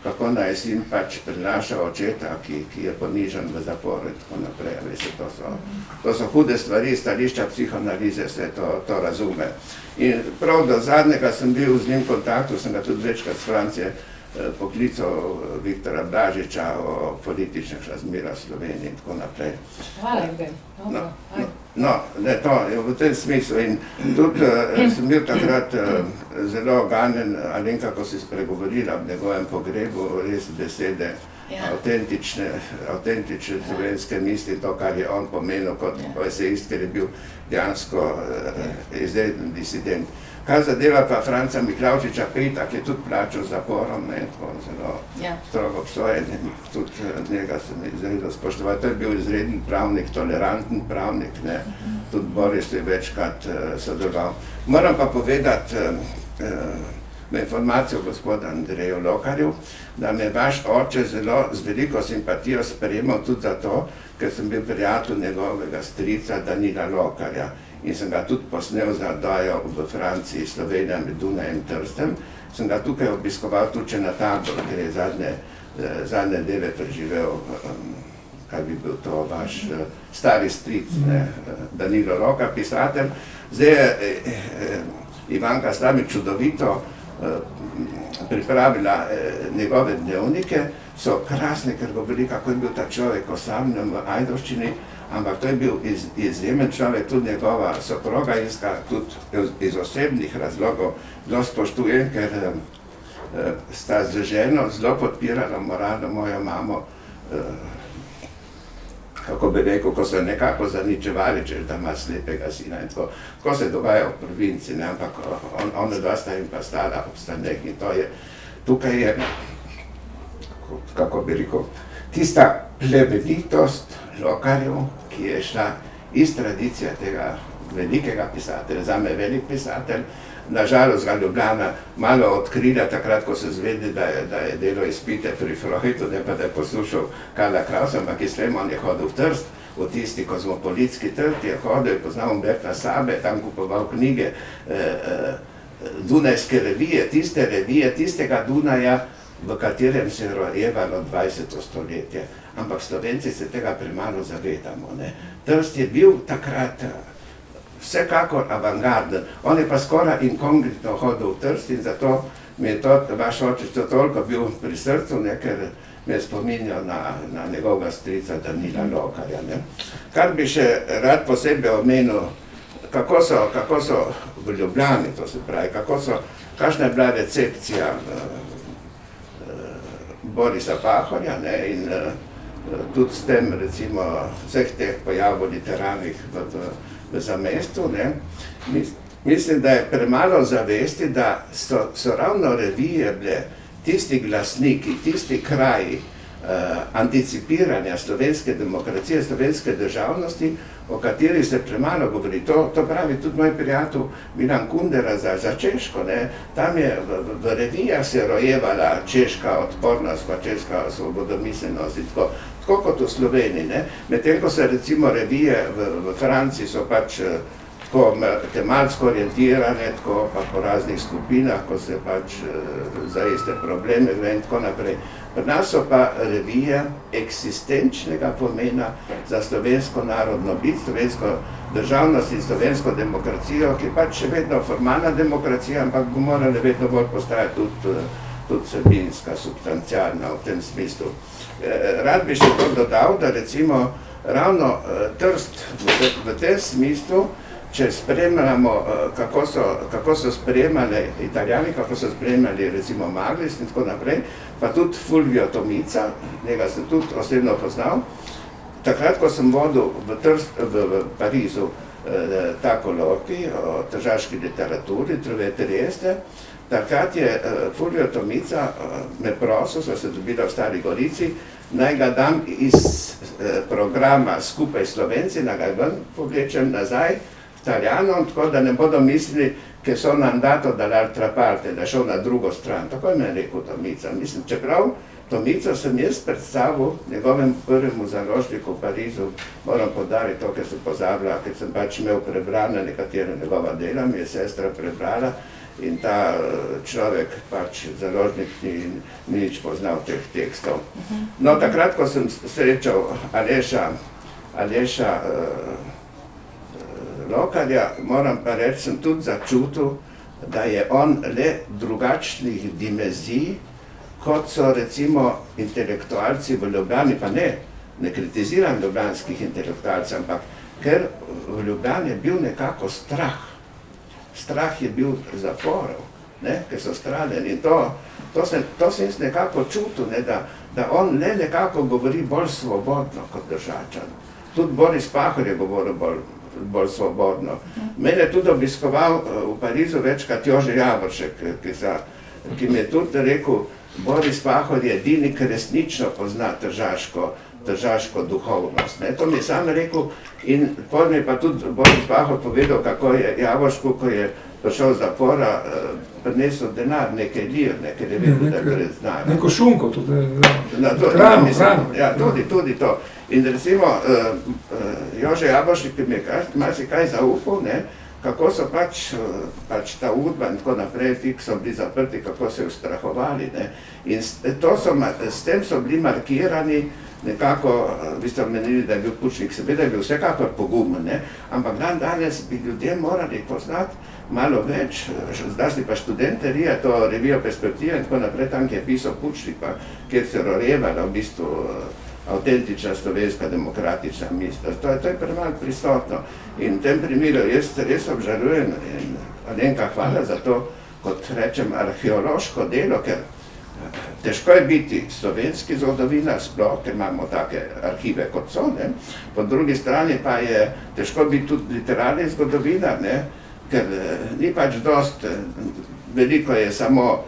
kako naj sin pač prinaša očeta, ki je ponižen v zaporu in tako naprej. To so hude stvari, stališča psihoanalize se to razume. In prav do zadnjega sem bil z njim v kontaktu, sem ga tudi večkrat s Francije poklical Viktora Blažiča o političnih razmerah v Sloveniji in tako naprej. No, to je v tem smislu in tudi sem bil takrat zelo ganjen, Alenka, ko si spregovorila v njegovem pogrebu, res besede avtentične slovenske misli, to, kar je on pomenil kot esejist, ker je bil dejansko izreden disident. Kar zadeva pa Franca Miklavčiča Peta, ki je tudi plačal z zaporom, tako zelo strogo obsojen, tudi njega sem izredno spoštoval. To je bil izreden pravnik, toleranten pravnik, tudi Boris je večkrat sodeloval. Moram pa povedati informacijo gospoda Andreju Lokarju, da me vaš oče zelo z veliko simpatijo sprejemal tudi zato, ker sem bil prijatelj njegovega strica Danila Lokarja. In sem ga tudi posnel za oddajo v Franciji, Slovenija med Dunajem in Trstem. Sem ga tukaj obiskoval tudi na tabor, ker je zadnje deve preživel, kaj bi bil to vaš stari stric, Danilo Lokar, pisatelj. Zdaj je Ivanka Slavič čudovito pripravila njegove dnevnike, so krasni, ker govori, kako je bil ta človek osamljen v Ajdovščini, ampak to je bil izjemen človek, tudi njegova soproga, tudi iz osebnih razlogov zelo spoštujem, ker sta z ženo zelo podpirala moralno mojo mamo, kako bi rekel, ko so nekako zaničevali, če da ima slepega sina in tako. Tako se dogaja v provinci, ampak ona dva sta jim pa stala obstanek in to je, tukaj je, kako bi rekel, tista plemenitost Lokarjev, ki je šla iz tradicije tega velikega pisatelja, zame velik pisatelj. Nažalost ga Ljubljana malo odkrila takrat, ko se zvedi, da je delo izpite pri Freudu, ne pa da je poslušal Karla Krausa, ampak on je hodil v Trst, v tisti kozmopolitski trg, je hodil, je poznal Umberta Sabe, tam kupoval knjige, Dunajske revije, tistega Dunaja, v katerem se je rojevalo 20. stoletje. Ampak Slovenci se tega premalo zavedamo, ne. Trst je bil takrat vsekakor avantgarden. On je pa skoraj inkognito hodil v Trst in zato mi je to vaš očič toliko bil pri srcu, ne, ker me spominja na njegovega strica Danila Lokarja, ne. Kar bi še rad posebej omenil, kako so v Ljubljani, to se pravi, kakšna je bila recepcija Borisa Pahorja, ne, in tudi s tem, recimo, vseh teh pojavov literarnih v zamestu, ne. Mislim, da je premalo zavesti, da so ravno revije bile tisti glasniki, tisti kraji anticipiranja slovenske demokracije, slovenske državnosti, o kateri se premalo govori. To pravi tudi moj prijatelj Milan Kundera za Češko, ne. Tam je v revijah se rojevala češka odpornost, pa češka svobodomiselnost in tako kot v Sloveniji, ne. Medtem ko se recimo revije v Franciji so pač tako tematsko orientirane, tako pa po raznih skupinah, ko se pač za iste probleme in tako naprej. Pri nas so pa revije eksistenčnega pomena za slovensko narodno bit, slovensko državnost in slovensko demokracijo, ki pač še vedno formalna demokracija, ampak bo morala vedno bolj postajati tudi vsebinska, substancialna v tem smislu. Rad bi še to dodal, da recimo ravno Trst v tem smislu, če spremljamo, kako so spremljali Italijani, kako so spremljali recimo Maglis in tako naprej, pa tudi Fulvio Tomica, njega sem tudi osebno poznal. Takrat, ko sem vodil v Parizu ta kolokvij o tržaški literaturi, Trouver Trieste, takrat je Fulvio Tomica me prosil, sva se dobila v Stari Gorici, naj ga dam iz programa Skupaj s Slovenci, naj ga ven povlečem nazaj Italijanom, tako da ne bodo mislili, che sono andato dall'altra parte, da šel na drugo stran. Tako je meni rekel Tomica. Mislim, čeprav Tomico sem jaz predstavil njegovem prvemu založniku v Parizu, moram podariti to, ker sem pozabila, ker sem pač imel prebrana nekatera njegova dela, mi je sestra prebrala in ta človek, pač založnik, ni nič poznal teh tekstov. No, takrat, ko sem srečal Aleša Lokarja, moram pa reči, sem tudi začutil, da je on le drugačnih dimenzij, kot so recimo intelektualci v Ljubljani, pa ne kritiziram ljubljanskih intelektualcev, ampak ker v Ljubljani je bil nekako strah. Strah je bil zaporov, ne, ker so stradali in to sem jaz nekako čutil, ne, da on le nekako govori bolj svobodno kot Državčan. Tudi Boris Pahor je govoril bolj svobodno. Mene je tudi obiskoval v Parizu večkrat Jože Javoršek, ki mi je tudi rekel, Boris Pahor je edini, ki resnično pozna tržaško duhovnost. Ne. To mi je sam rekel in potem mi je pa tudi Boris Pahor povedal, kako je Javoršku, ko je prišel z zapora, prinesel denar, nekaj lir, nekaj ne vem, da brez denarja. Neko šunko tudi. Hrano. Ja, tudi to. In recimo Jože Javoršek, ki mi je marsikaj zaupal, ne, kako so pač ta Udba in tako naprej, ti, ki so bili zaprti, kako so jo ustrahovali, ne. In s tem so bili markirani nekako, vi ste omenili, da je bil Pučnik, seveda je bil vsekakor pogumen, ne, ampak danes bi ljudje morali poznati malo več, zlasti pa študenterija, to revijo Perspektiva in tako naprej, tam, ki je pisal Pučnik, pa kjer se rojevala v bistvu avtentična slovenska demokratična misel. To je premalo prisotno. In v tem primeru jaz res obžalujem in Alenka, hvala za to, kot rečem, arheološko delo, ker težko je biti slovenski zgodovinar, sploh, ker imamo take arhive kot so, ne. Po drugi strani pa je težko biti tudi literarni zgodovinar, ne, ker ni pač dost, veliko je samo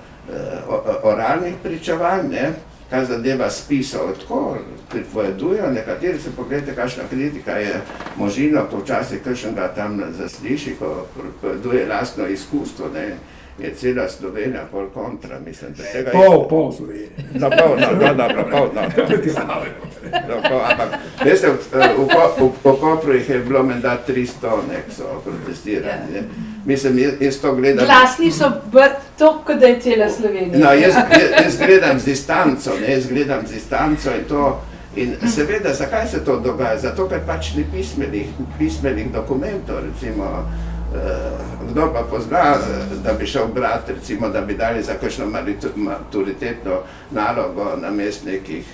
oralnih pričevanj, ne, kar zadeva spisov, tako pripovedujejo, nekateri se pogledajte, kakšna kritika je Možino, ko včasih kakšnega tam zasliši, ko pripoveduje lastno izkustvo, ne, je cela Slovenija pol kontra, mislim, da tega Pol Slovenije. Ampak, veste, v Kopru jih je bilo menda 300, ki so protestirali. Ne. Mislim, jaz to gledam... Glasni so toliko, kot da je cela Slovenija. No, jaz gledam z distanco in to. In seveda, zakaj se to dogaja? Zato, ker pač ni pismenih dokumentov, recimo, kdo pa pozna, da bi šel brat, recimo, da bi dali za kakšno maturitetno nalogo namesto nekih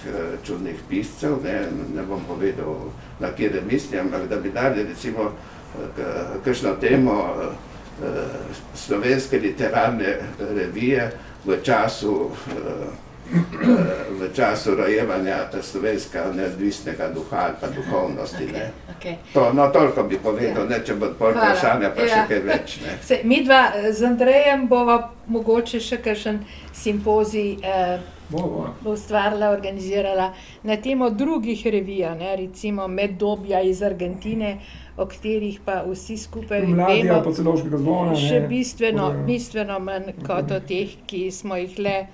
čudnih piscev, ne bom povedal, na kjer misli, ampak da bi dali, recimo, kakšno temo slovenske literarne revije v času rojevanja slovenskega neodvisnega duha ali pa duhovnosti. Okay. Toliko bi povedal, če bo pol vprašanja, pa še kaj več. Midva z Andrejem bova mogoče še kakšen simpozij ustvarila, organizirala na temo drugih revij, recimo Meddobja iz Argentine, o katerih pa vsi skupaj vemo, pa Celovškega zvona, še bistveno manj kot o teh, ki smo jih le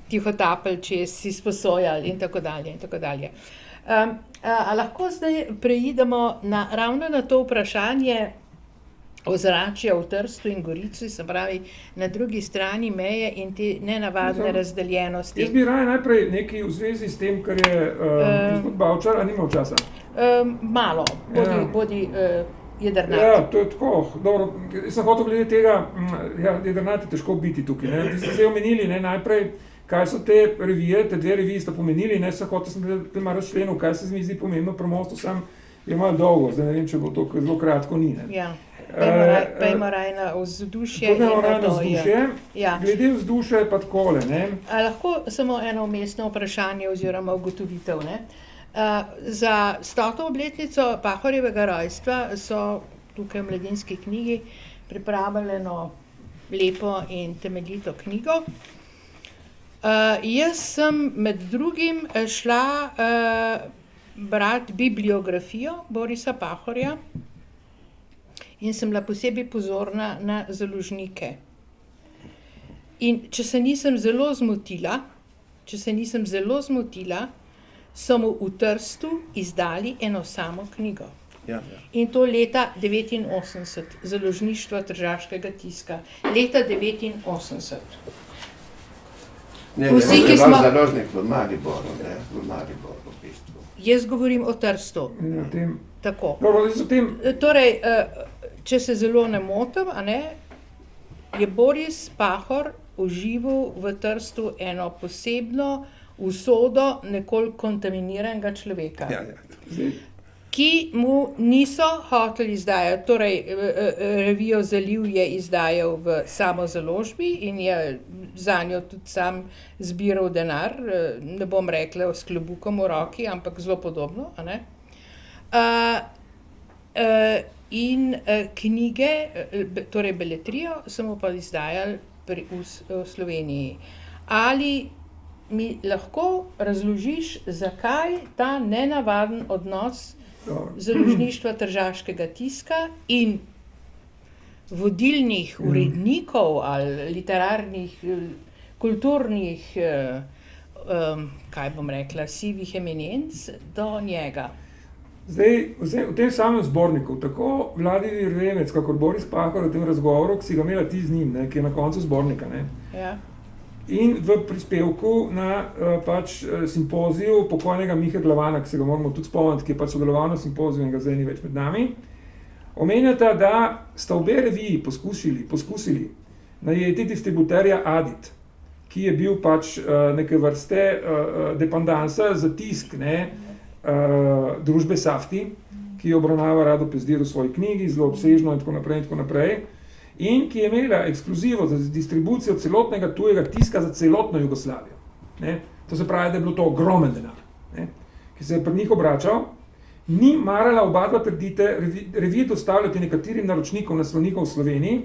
tihotapili čez, si sposojali in tako dalje in tako dalje. A lahko zdaj preidemo ravno na to vprašanje ozračja v Trstu in Gorici, se pravi na drugi strani meje in te nenavadne razdeljenosti. Jaz bi raje najprej nekaj v zvezi s tem, kar je gospod Bavčar, a nima časa? Malo, bodi jedrnat. Ja, to je tako. Dobro, jaz sem hotel glede tega, jedrnat je težko biti tukaj. Ti ste se omenili najprej, kaj so te revije, te dve reviji sta pomenili, sem hotel sem malo členov, kaj se mi zdi pomembno pri mostu, sam je malo dolgo, zdaj ne vem, če bo to zelo kratko ni. Ja, pejmo raj na vzdušje. Glede vzdušja je pa takole. A lahko samo eno umestno vprašanje oziroma ugotovitev, za 100. obletnico Pahorjevega rojstva so tukaj v Mladinski knjigi pripravili eno lepo in temeljito knjigo. Jaz sem med drugim šla brati bibliografijo Borisa Pahorja in sem bila posebej pozorna na založnike. In če se nisem zelo zmotila, so mu v Trstu izdali eno samo knjigo. Ja. In to leta 1989, založništvo Tržaškega tiska. Leta 1989. Vsi, ki smo... založnik v Mariboru, v bistvu. Jaz govorim o Trstu. Tako. Torej, če se zelo ne motim, je Boris Pahor užival v Trstu eno posebno usodo nekoliko kontaminiranega človeka, ki mu niso hoteli izdajati. Torej, revijo Zaliv je izdajal v samozaložbi in je zanjo tudi sam zbiral denar, ne bom rekla s klobukom v roki, ampak zelo podobno. In knjige, torej beletrijo, so mu pa izdajali v Sloveniji. Ali mi lahko razložiš, zakaj ta nenavaden odnos založništva Tržaškega tiska in vodilnih urednikov ali literarnih, kulturnih, kaj bom rekla, sivih eminenc do njega? Zdaj, v tem samem zborniku, tako Vladimir Remec, kakor Boris Pahor v tem razgovoru, ki si ga imela ti z njim, ki je na koncu zbornika, Ja. In v prispevku na simpoziju pokojnega Mihe Glavana, ki se ga moramo tudi spomniti, ki je sodeloval na simpoziju in ga zdaj ni več med nami, omenjata, da sta obe reviji poskusili najeti distributerja Adit, ki je bil neke vrste dependansa za tisk družbe Safti, ki obravnava Rado Pezdir v svoji knjigi, zelo obsežno in tako naprej. In ki je imela ekskluzivo za distribucijo celotnega tujega tiska za celotno Jugoslavijo. To se pravi, da je bilo to ogromen denar, ki se je pri njih obračal. Ni marala, oba trdite, revije dostavljati nekaterim naročnikom naslovnikov v Sloveniji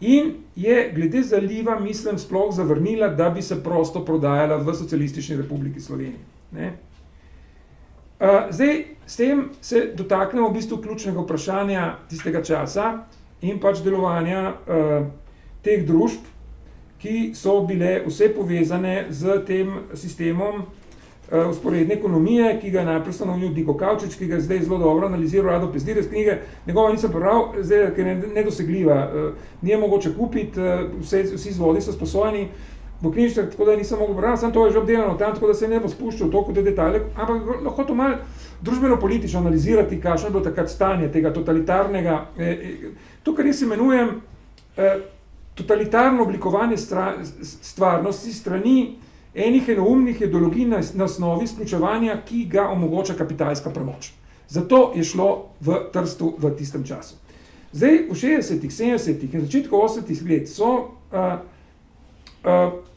in je glede Zaliva, mislim, sploh zavrnila, da bi se prosto prodajala v Socialistični republiki Sloveniji. Zdaj, s tem se dotaknemo v bistvu ključnega vprašanja tistega časa in delovanja teh družb, ki so bile vse povezane z tem sistemom vzporedne ekonomije, ki ga je najprej ustanovil Niko Kavčič, ki ga je zdaj zelo dobro analiziral Rado Pezdir iz knjige. Njegova nisem prebral, zdaj, ker je nedosegljiva, ni je mogoče kupiti, vsi izvodi so sposojeni v knjižnicah, tako da nisem mogel prebrati, samo to je že obdelano tam, tako da se ne bo spuščal toliko te detalje, ampak lahko to malo družbeno-politično analizirati, kakšno je bilo takrat stanje tega totalitarnega, to, kar jaz imenujem totalitarno oblikovanje stvarnosti strani enih enoumnih ideologij na osnovi izključevanja, ki ga omogoča kapitalska premoč. Zato je šlo v Trstu v tistem času. Zdaj, v 60-ih, 70-ih in začetku 80-ih let so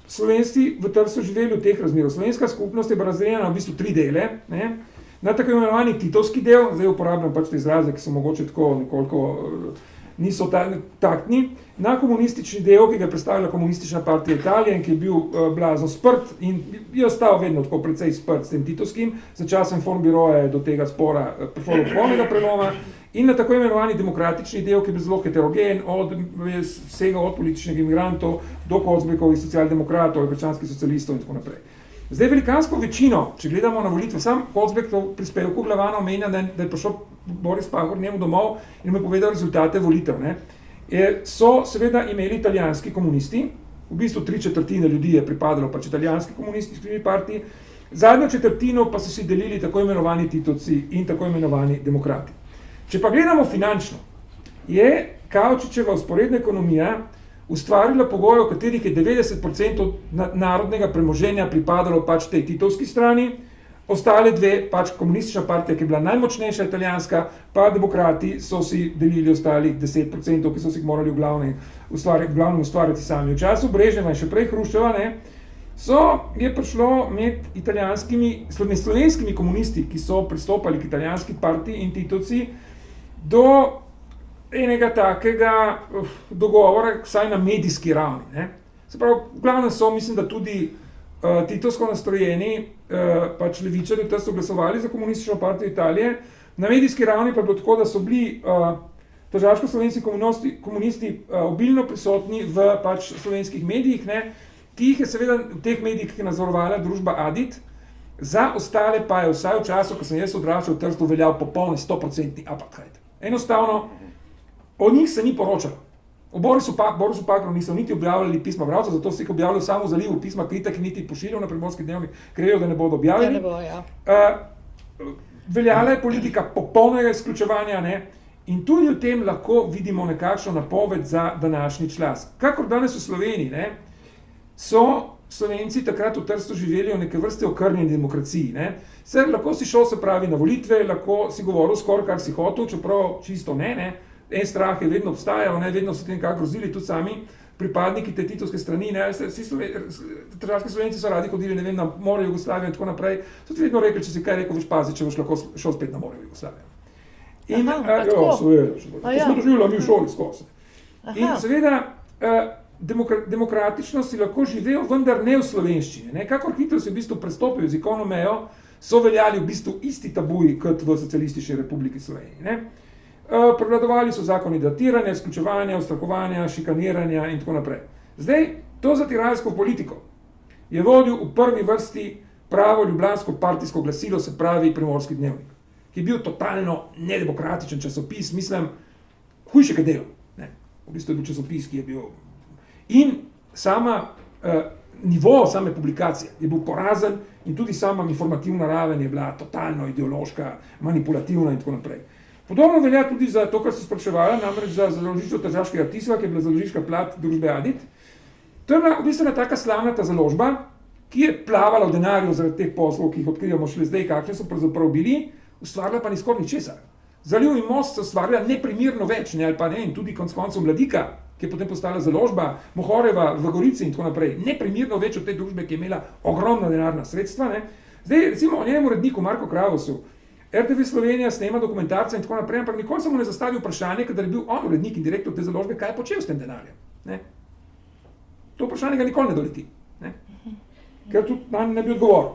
Slovenci v Trstu živeli v teh razmerah. Slovenska skupnost je bila razdeljena v bistvu 3 dele, ne? Na tako imenovani titovski del, zdaj uporabljam pač te izraze, ki so mogoče tako nekoliko niso taktni, na komunistični del, ki ga je predstavila Komunistična partija Italije in ki je bil blazno sprt in je ostal vedno tako precej sprt s tem titovskim, za časem Formbiroja je do tega spora prišlo do polnega preloma, in na tako imenovani demokratični del, ki je bil zelo heterogen, vsega od političnih imigrantov do Kozbekovih socialdemokratov, krščanskih socialistov in tako naprej. Zdaj velikansko večino, če gledamo na volitve, sam Kozbek v prispevku Glavana omenja, da je prišel Boris Pahor njemu domov in mu je povedal rezultate volitev. So seveda imeli italijanski komunisti, v bistvu 3/4 ljudi je pripadalo pač italijanski komunistični partiji, zadnjo četrtino pa so si delili tako imenovani titovci in tako imenovani demokrati. Če pa gledamo finančno, je Kavčičeva vzporedna ekonomija ustvarila pogoje, v katerih je 90% narodnega premoženja pripadalo pač tej titovski strani, ostale dve, pač komunistična partija, ki je bila najmočnejša italijanska, pa demokrati so si delili ostalih 10%, ki so si jih morali v glavnem ustvarjati sami. V času Brežneva in še prej Hruščova, je prišlo med slovenskimi komunisti, ki so pristopali k italijanski partiji in titovci, do enega takega dogovora, vsaj na medijski ravni. Se pravi, v glavnem so, mislim, da tudi titovsko nastrojeni pač levičarji so glasovali za Komunistično partijo Italije. Na medijski ravni pa je bilo tako, da so bili tržaško-slovenski komunisti obilno prisotni v pač slovenskih medijih, ki jih je seveda v teh medijih nadzorovala družba Adit, za ostale pa je vsaj v času, ko sem jaz odraščal v Trstu, veljal popolni 100% apartheid. Enostavno, o njih se ni poročalo. O Borisu Pahorju niso niti objavljali pisma bralcev, zato so jih objavljali samo v zalivu pisma kritik, niti pošiljal na Primorski dnevnik, krejo, da ne bodo objavljeni. Veljala je politika popolnega izključevanja, in tudi v tem lahko vidimo nekakšno napoved za današnji čas. Kakor danes v Sloveniji, so Slovenci takrat v Trstu živeli v neke vrste okrnjeni demokraciji. Lahko si šel, se pravi, na volitve, lahko si govoril skoraj kar si hotel, čeprav čisto ne. En strah je vedno obstajal, vedno so tem nekako grozili tudi sami pripadniki te titovske strani. Tržaški Slovenci so radi hodili, na more Jugoslavije in tako naprej. So ti vedno rekli, če si kaj rekel, veš pazi, če boš lahko šel spet na more Jugoslavije. To smo doživljali mi v šoli skozi. In seveda, demokratično si lahko živel, vendar ne v slovenščini. Kakor hitro si v bistvu prestopil jezikovno mejo, so veljali v bistvu isti tabuji kot v Socialistični republiki Sloveniji. Prevladovali so zakoni datiranja, izključevanja, ustrahovanja, šikaniranja in tako naprej. Zdaj, to zatiralsko politiko je vodil v prvi vrsti pravo ljubljansko partijsko glasilo, se pravi Primorski dnevnik, ki je bil totalno nedemokratičen časopis, mislim, hujšega dela. V bistvu je bil časopis, ki je bil... In nivo same publikacije je bil porazen in tudi sama informativna raven je bila totalno ideološka, manipulativna in tako naprej. Podobno velja tudi za to, kar se spraševala, namreč za založništvo Tržaškega tiska, ki je bila založniška plat družbe Adit. To je bila v bistvu taka slavnata založba, ki je plavala v denarju zaradi teh poslov, ki jih odkrivamo šele zdaj, kakšne so pravzaprav bili, ustvarila pa ni skoraj ničesar. Zaliv in most so ustvarila neprimerno več, ali pa in tudi konec koncev Mladika, ki je potem postala založba, Mohoreva v Gorici in tako naprej, neprimerno več od te družbe, ki je imela ogromna denarna sredstva. Zdaj, recimo o njenem uredniku Marku Kravosu, RTV Slovenija snema dokumentarce in tako naprej, ampak nikoli se mu ne zastavi vprašanje, kadar je bil on urednik in direktor te založbe, kaj je počel s tem denarjem. To vprašanje ga nikoli ne doleti, ker tudi nam ne bi odgovoril.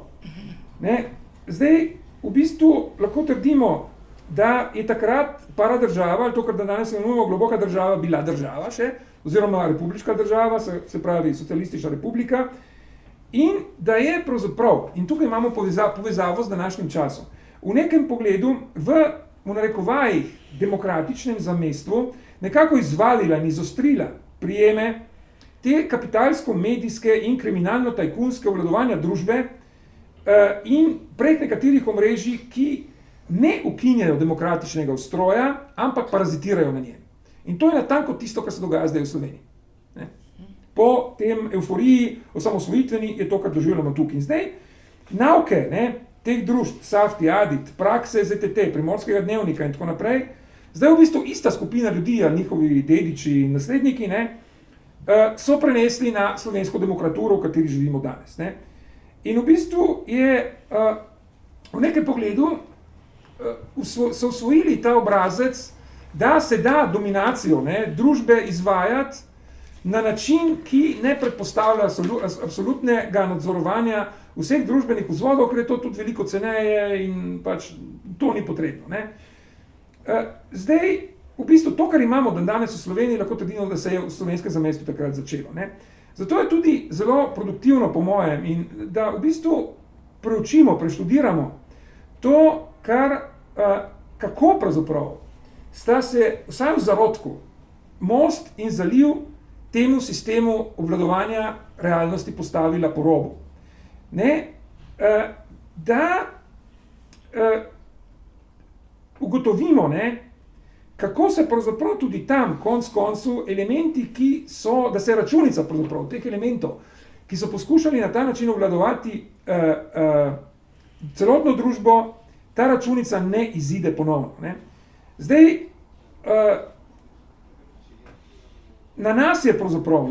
Zdaj, v bistvu lahko trdimo, da je takrat paradržava, ali to, kar danes imenujemo globoka država, bila država še, oziroma republiška država, se pravi socialistična republika, in da je pravzaprav, in tukaj imamo povezavo z današnjim časom, v nekem pogledu v narekovajih demokratičnem zamestvu nekako izvalila in izostrila prijeme te kapitalsko-medijske in kriminalno-tajkunske obvladovanja družbe in prek nekaterih omrežij, ki ne ukinjajo demokratičnega ustroja, ampak parazitirajo na njem. In to je natanko tisto, kar se dogaja zdaj v Sloveniji. Ne? Po tem euforiji osamosvojitveni je to, kar doživljamo tukaj. In zdaj nauke teh družb, Safti, Adit, prakse ZTT, Primorskega dnevnika in tako naprej, zdaj v bistvu ista skupina ljudi, njihovi dediči in nasledniki, so prenesli na slovensko demokraturo, v kateri živimo danes. In v bistvu je v nekem pogledu so usvojili ta obrazec, da se da dominacijo družbe izvajati na način, ki ne predpostavlja absolutnega nadzorovanja vseh družbenih vzvodov, ker je to tudi veliko ceneje in pač to ni potrebno. Zdaj, v bistvu to, kar imamo danes v Sloveniji, lahko trdimo, da se je v slovenskem zamestju takrat začelo. Zato je tudi zelo produktivno, po mojem, in da v bistvu preučimo, preštudiramo to, kako pravzaprav sta se vsaj v zarodku most in zaliv temu sistemu obvladovanja realnosti postavila po robu. Da ugotovimo, kako se pravzaprav tudi tam, konec koncu, elementi, da se računica pravzaprav teh elementov, ki so poskušali na ta način obvladovati celotno družbo, ta računica ne izide ponovno. Zdaj, na nas je pravzaprav,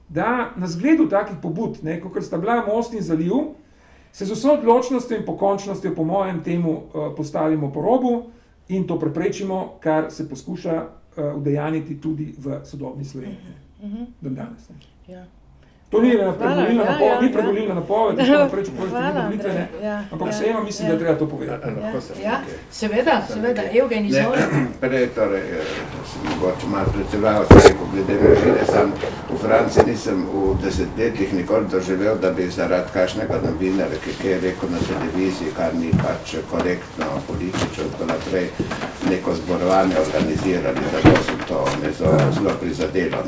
da na zgledu takih pobud, kot sta bila most in zaliv, se z vso odločnostjo in pokončnostjo, po mojem, temu postavimo po robu in to preprečimo, kar se poskuša udejaniti tudi v sodobni Sloveniji. Dan danes. To ni predvolilna napoved, da smo preč volitve, ampak vseeno mislim, da treba to povedati. Seveda, Evgen, izvoli. Prej, sem mogoče malo preteval, ko glede družine, sam v Franciji nisem v desetletjih nikoli doživel, da bi zaradi kakšnega novinarja, ki je rekel na televiziji, kar ni pač korektno, politično, tako naprej, neko zborovanje organizirali, da so to zelo prizadelo.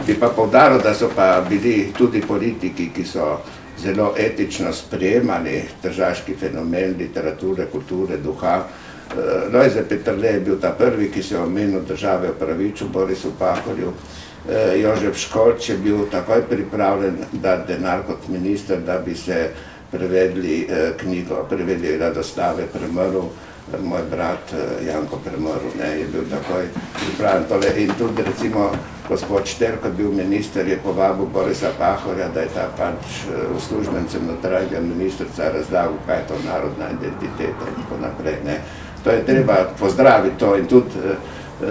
Bi pa poudaril, da so pa bili tudi politiki, ki so zelo etično sprejemali tržaški fenomen literature, kulture, duha. Lojze Peterle je bil ta prvi, ki se je omenil države opravičil Borisu Pahorju. Jožef Školč je bil takoj pripravljen dati denar kot minister, da bi se prevedli knjigo, prevedli Radostave Premrl. Moj brat Janko Premrl je bil takoj pripravljen tole. In tudi recimo gospod Šter, kot bil minister, je povabil Borisa Pahorja, da je ta pač uslužbencem notranjega ministrstva razlagal, kaj je to narodna identiteta in tako naprej. To je treba pozdraviti to in tudi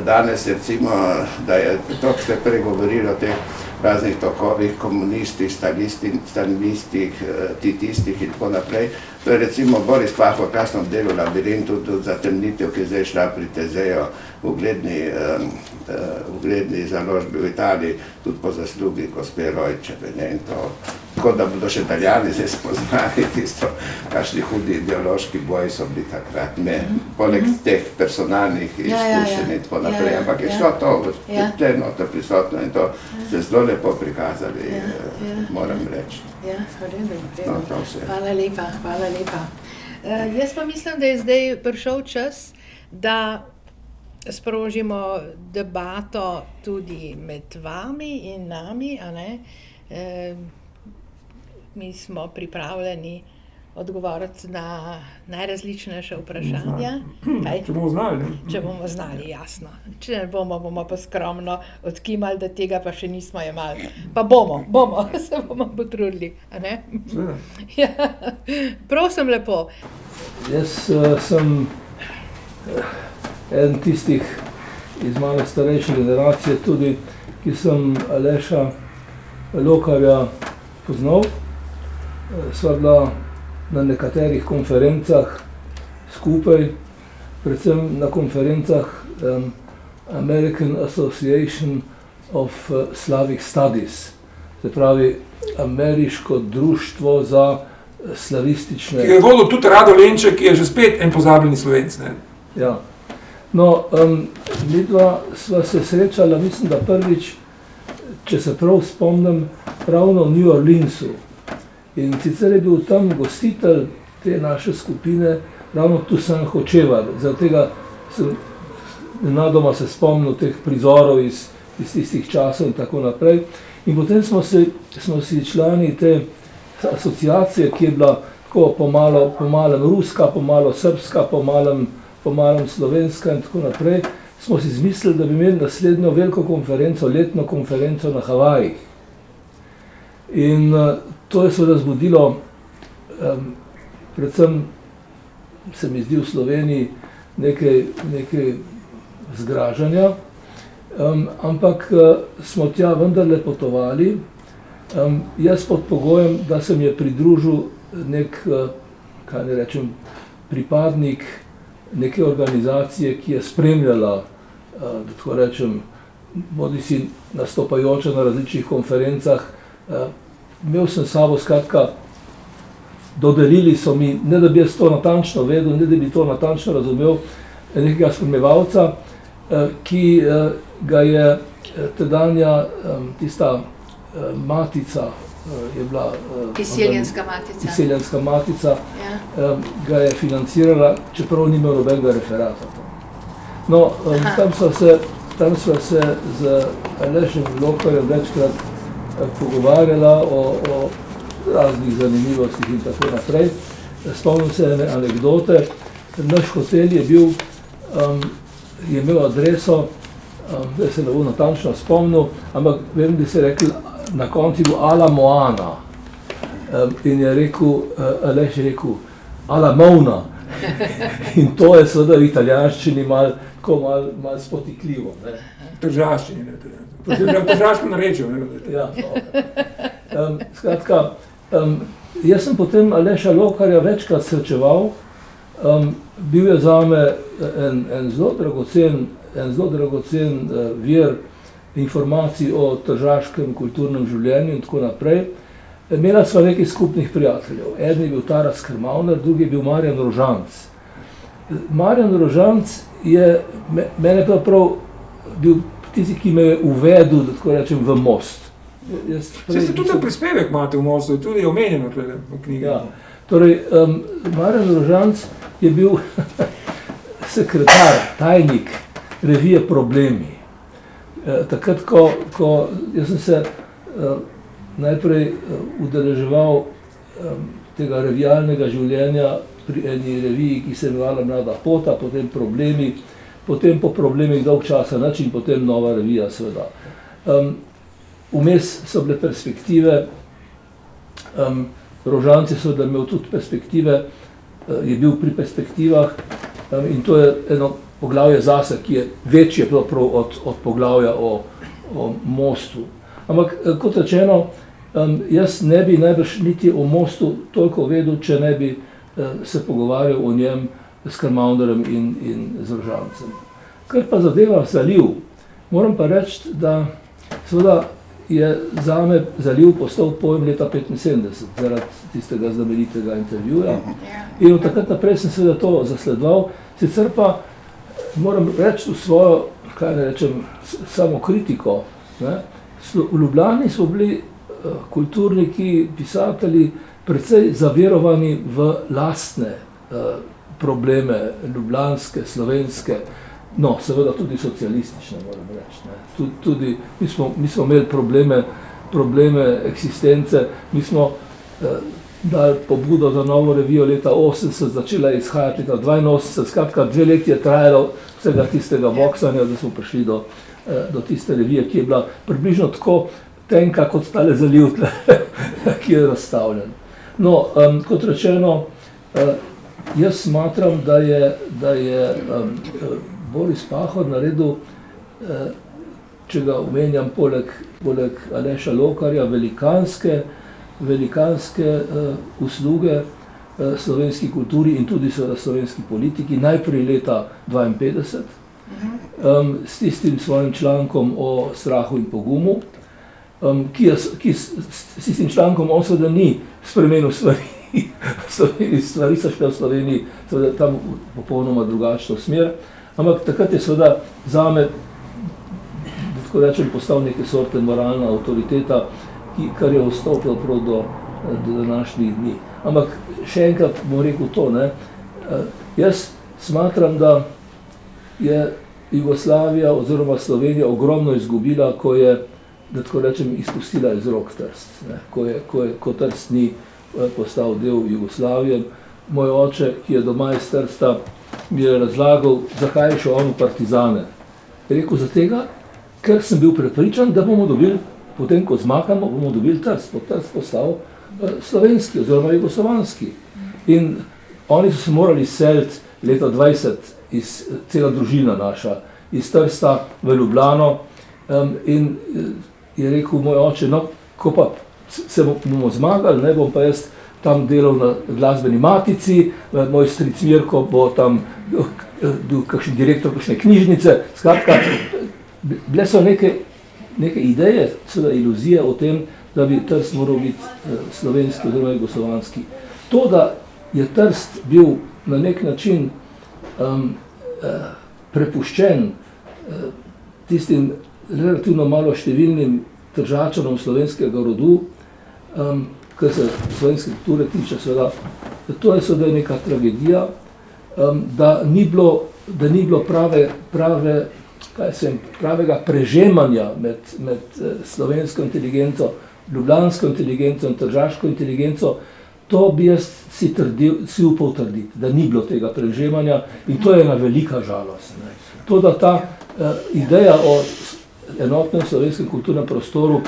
danes recimo, da je to, ko ste pregovorili o teh raznih tokovih, komunistih, stalinistih, titistih in tako naprej. To je recimo Boris Pahor v kasnem delu Labirintu, tudi zatemnitev, ki je zdaj šla pri Tezejo v ugledni založbi v Italiji, tudi po zaslugi gospe Rojčeve. Tako da bodo še Italijani zdaj spoznali tisto, kakšni hudi ideološki boji so bili takrat. Poleg teh personalnih izkušenj in tako naprej, ampak je šlo to, te note prisotno in to ste zelo lepo prikazali, moram reči. Hvala lepa. Jaz pa mislim, da je zdaj prišel čas, da sprožimo debato tudi med vami in nami, mi smo pripravljeni odgovoriti na najrazličnejša vprašanja. Če bomo znali. Če bomo znali, jasno. Če ne bomo pa skromno odkimali, da tega pa še nismo jemali. Pa bomo, se bomo potrudili. Prosim lepo. Jaz sem eden tistih iz malo starejše generacije tudi, ki sem Aleša Lokarja poznal. Sva bila na nekaterih konferencah skupaj, predvsem na konferencah American Association of Slavic Studies, se pravi ameriško društvo za slavistične... Ki je vodil tudi Rado Lenček, ki je že spet en pozabljeni Slovenc, ne? Ja. No, midva sva se srečala, mislim, da prvič, če se prav spomnim, ravno v New Orleansu. In sicer je bil tam gostitelj te naše skupine, ravno Toussaint Hočevar. Zaradi tega sem nenadoma se spomnil teh prizorov iz tistih časov in tako naprej. In potem smo si člani te asociacije, ki je bila tako po malem ruska, po malo srpska, po malem slovenska in tako naprej, smo si izmislili, da bi imeli naslednjo veliko konferenco, letno konferenco na Havajih. In to je seveda zbudilo, predvsem se mi zdi v Sloveniji nekaj zgražanja, ampak smo tja vendarle potovali, jaz pod pogojem, da se mi je pridružil nek, kaj ne rečem, pripadnik neke organizacije, ki je spremljala, da tako rečem, bodisi nastopajoča na različnih konferencah. Imel sem sabo, skratka, dodelili so mi, ne da bi jaz to natančno vedel, ne da bi to natančno razumel, nekega spremljevalca, ki ga je tedanja tista matica, je bila izseljenska matica, ga je financirala, čeprav ni imel nobenega referata. No, tam sva se z Alešem Lokarjem večkrat pogovarjala o raznih zanimivostih in tako naprej. Spomnim se ene anekdote. Naš hotel je bil, je imel adreso, da se ne bo natančno spomnil, ampak vem, da se je rekel, na konci bo Ala Moana. In je rekel, Aleš je rekel, Ala Mouna. In to je seveda v italijanščini malo spotikljivo. Tržaščini, ne. V tržaškem narečju. Ja, skratka, jaz sem potem Aleša Lokarja večkrat srečeval. Bil je zame en zelo dragocen vir informacij o tržaškem kulturnem življenju in tako naprej. Imela sva nekaj skupnih prijateljev. Eden je bil Taras Krmavner, drugi je bil Marjan Rožanc. Marjan Rožanc je mene prav bil tisti, ki me je uvedel, da tako rečem, v Most. Ste tudi prispevek imate v Mostu, tudi omenjeno v knjigi. Ja, torej, Marjan Rožanc je bil sekretar, tajnik revije Problemi. Takrat, ko jaz sem se najprej udeleževal tega revijalnega življenja pri eni reviji, ki se imenovala Mlada pota, potem Problemi, potem po Problemih dolg časa nič in potem Nova revija, seveda. Vmes so bile perspektive, Rožanc je seveda imel tudi perspektive, je bil pri perspektivah in to je eno poglavje zase, ki je večje od poglavja o Mostu. Ampak, kot rečeno, jaz ne bi najbrž niti o Mostu toliko vedel, če ne bi se pogovarjal o njem s Krmavnerjem in z Rožancem. Kar pa zadeva zaliv, moram pa reči, da seveda je zame zaliv postal pojem leta 1975, zaradi tistega znamenitega intervjuja. In od takrat naprej sem seveda to zasledoval, sicer pa moram reči v svojo, kaj ne rečem, samokritiko. V Ljubljani so bili kulturniki, pisatelji precej zaverovani v lastne probleme, ljubljanske, slovenske, no, seveda tudi socialistične, moram reči. Tudi mi smo imeli probleme eksistence, mi smo dali pobudo za novo revijo leta 80, začela je izhajati leta 82, skratka 2 leti je trajalo vsega tistega boksanja, da smo prišli do tiste revije, ki je bila približno tako tenka kot tale zaliv, ki je razstavljen. No, kot rečeno, jaz smatram, da je Boris Pahor naredil, če ga omenjam poleg Aleša Lokarja, velikanske usluge slovenski kulturi in tudi seveda slovenski politiki, najprej leta 1952, s tistim svojim člankom o strahu in pogumu, ki s tistim člankom on seveda ni spremenil stvari. Stvari so šle v Sloveniji seveda tam v popolnoma drugačno smer, ampak takrat je seveda zame, da tako rečem, postal neke sorte moralna avtoriteta, kar je ostal prav do današnjih dni. Ampak še enkrat bom rekel to, ne, jaz smatram, da je Jugoslavija oziroma Slovenija ogromno izgubila, ko je, da tako rečem, izpustila iz rok Trst, ne, ko Trst ni postal del Jugoslavije. Moj oče, ki je doma iz Trsta, mi je razlagal, zakaj je šel on v partizane. Je rekel, zatega, ker sem bil prepričan, da bomo dobili, potem ko zmagamo, bomo dobili Trst. Trst postal slovenski oziroma jugoslovanski. In oni so se morali seliti leta 20, cela družina naša, iz Trsta v Ljubljano, in je rekel moj oče, no, ko pa se bomo zmagali, ne bom pa jaz tam delal na glasbeni matici, moj stric Mirko bo tam bil kakšen direktor kakšne knjižnice, skratka, bile so neke ideje, seveda iluzije o tem, da bi Trst moral biti slovenski oziroma jugoslovanski. To, da je Trst bil na nek način prepuščen tistim relativno malo številnim tržačanom slovenskega rodu, kar se slovenske kulture tiče, seveda, to je seveda neka tragedija, da ni bilo pravega prežemanja med slovensko inteligenco, ljubljansko inteligenco in tržaško inteligenco. To bi jaz si upal trditi, da ni bilo tega prežemanja, in to je ena velika žalost. To, da ta ideja o enotnem slovenskem kulturnem prostoru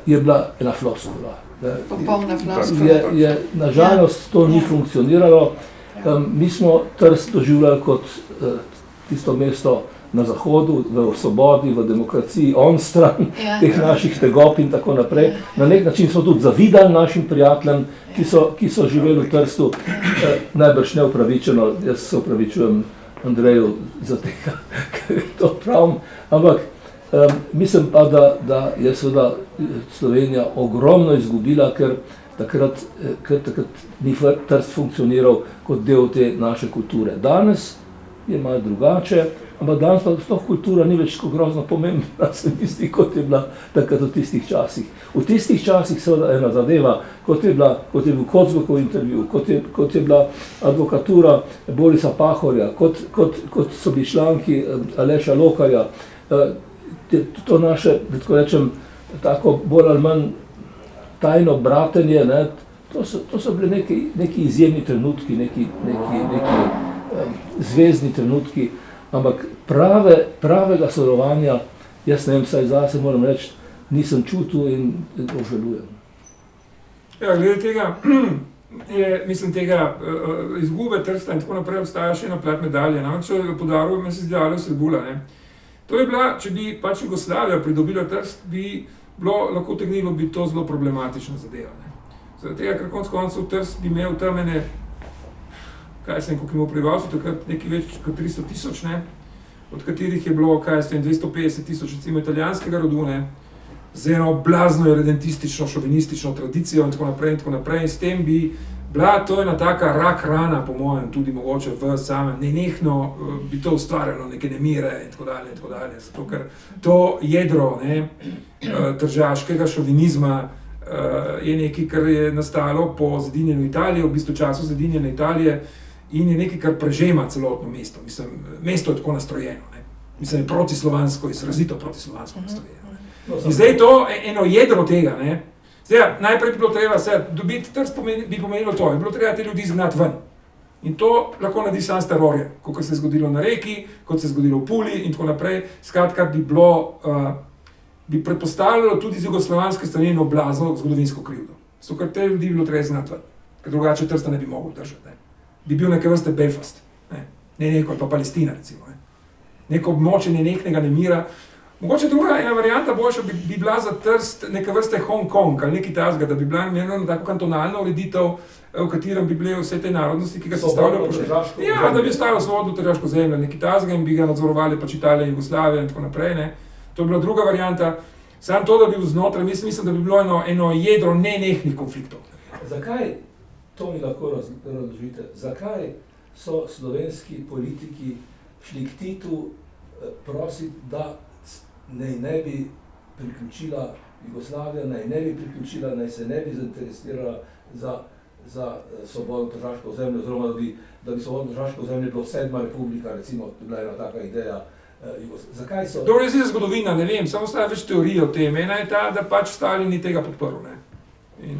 je bila ena floskula. Popolna floskula. Nažalost to ni funkcioniralo. Mi smo Trst doživljali kot tisto mesto na zahodu, v svobodi, v demokraciji, onstran teh naših tegob in tako naprej. Na nek način smo tudi zavidali našim prijateljem, ki so živeli v Trstu, najbrž neupravičeno, jaz se upravičujem Andreju za tega, ker to pravim, ampak mislim pa, da je seveda Slovenija ogromno izgubila, ker takrat ni Trst funkcioniral kot del te naše kulture. Danes je malo drugače, ampak danes pa sploh kultura ni več tako grozno pomembna, se misli, kot je bila takrat v tistih časih. V tistih časih seveda ena zadeva, kot je bil Kocbekov intervju, kot je bila advokatura Borisa Pahorja, kot so bili članki Aleša Lokarja, to naše, da tako rečem, tako bolj ali manj tajno bratenje, ne, to so bili neki izjemni trenutki, neki zvezdni trenutki, ampak pravega sodelovanja, jaz ne vem, saj zase moram reči, nisem čutil in obžalujem. Ja, glede tega, tega izgube Trsta in tako naprej obstaja še ena plat medalje. Namreč podaril me se zdaj Alojz Rebula. To je bila, če bi pač Jugoslavija pridobila Trst, bi lahko tegnilo biti to zelo problematična zadeva. Zaradi tega, ker konec koncev Trst bi imel tam ene, koliko imel prebivalcev, takrat nekaj več kot 300 000, od katerih je bilo 250 000 recimo italijanskega rodu, z eno blazno redentistično, šovinistično tradicijo in tako naprej. In s tem bi bila to ena taka rak rana, po mojem, tudi mogoče v samem, nenehno bi to ustvarjalo neke nemire in tako dalje. Zato ker to jedro tržaškega šovinizma je nekaj, kar je nastalo po zedinjenju Italije, v bistvu času zedinjene Italije, in je nekaj, kar prežema celotno mesto. Mesto je tako nastrojeno. Je protislovansko, izrazito protislovansko nastrojeno. In zdaj to eno jedro tega. Zdaj, najprej bi bilo treba dobiti Trst, bi pomenilo to, bi bilo treba te ljudi izgnati ven. In to lahko naredi sam Starorje, kot se je zgodilo na Reki, kot se je zgodilo v Puli in tako naprej. Skratka, bi predpostavljalo tudi z jugoslovanske strani eno blazno zgodovinsko krivdo. Zato, ker te ljudi bi bilo treba izgnati ven, ker drugače Trsta ne bi mogel držati. Bi bil neke vrste Belfast, ne neko, pa Palestina recimo. Neko območje nenehnega nemira, Mogoče druga ena varianta boljša bi bila za Trst neka vrste Hong Kong ali nekaj takega, da bi bila namenjena tako kantonalna ureditev, v katerem bi bile vse te narodnosti, ki ga sestavljajo po ja, da bi ostajal svobodno tržaško zemljo, nekaj takega in bi ga nadzorovali pač Italija, Jugoslavija in tako naprej. Ne. To je bila druga varianta. Samo to, da bi bil znotraj, mislim, da bi bilo eno jedro nenehnih konfliktov. Zakaj, to mi lahko razložite, zakaj so slovenski politiki šli k Titu prositi, da ne bi priključila Jugoslavija, ne bi priključila, naj se ne bi zainteresirala za svobodno tržaško ozemlje, oziroma da bi svobodno tržaško ozemlje bilo 7. republika, recimo, bila ena taka ideja. Zakaj so? To je zgodovina, ne vem, samo staja več teorije o tem. Ena je ta, da pač Stalin ni tega podprl. Ne. In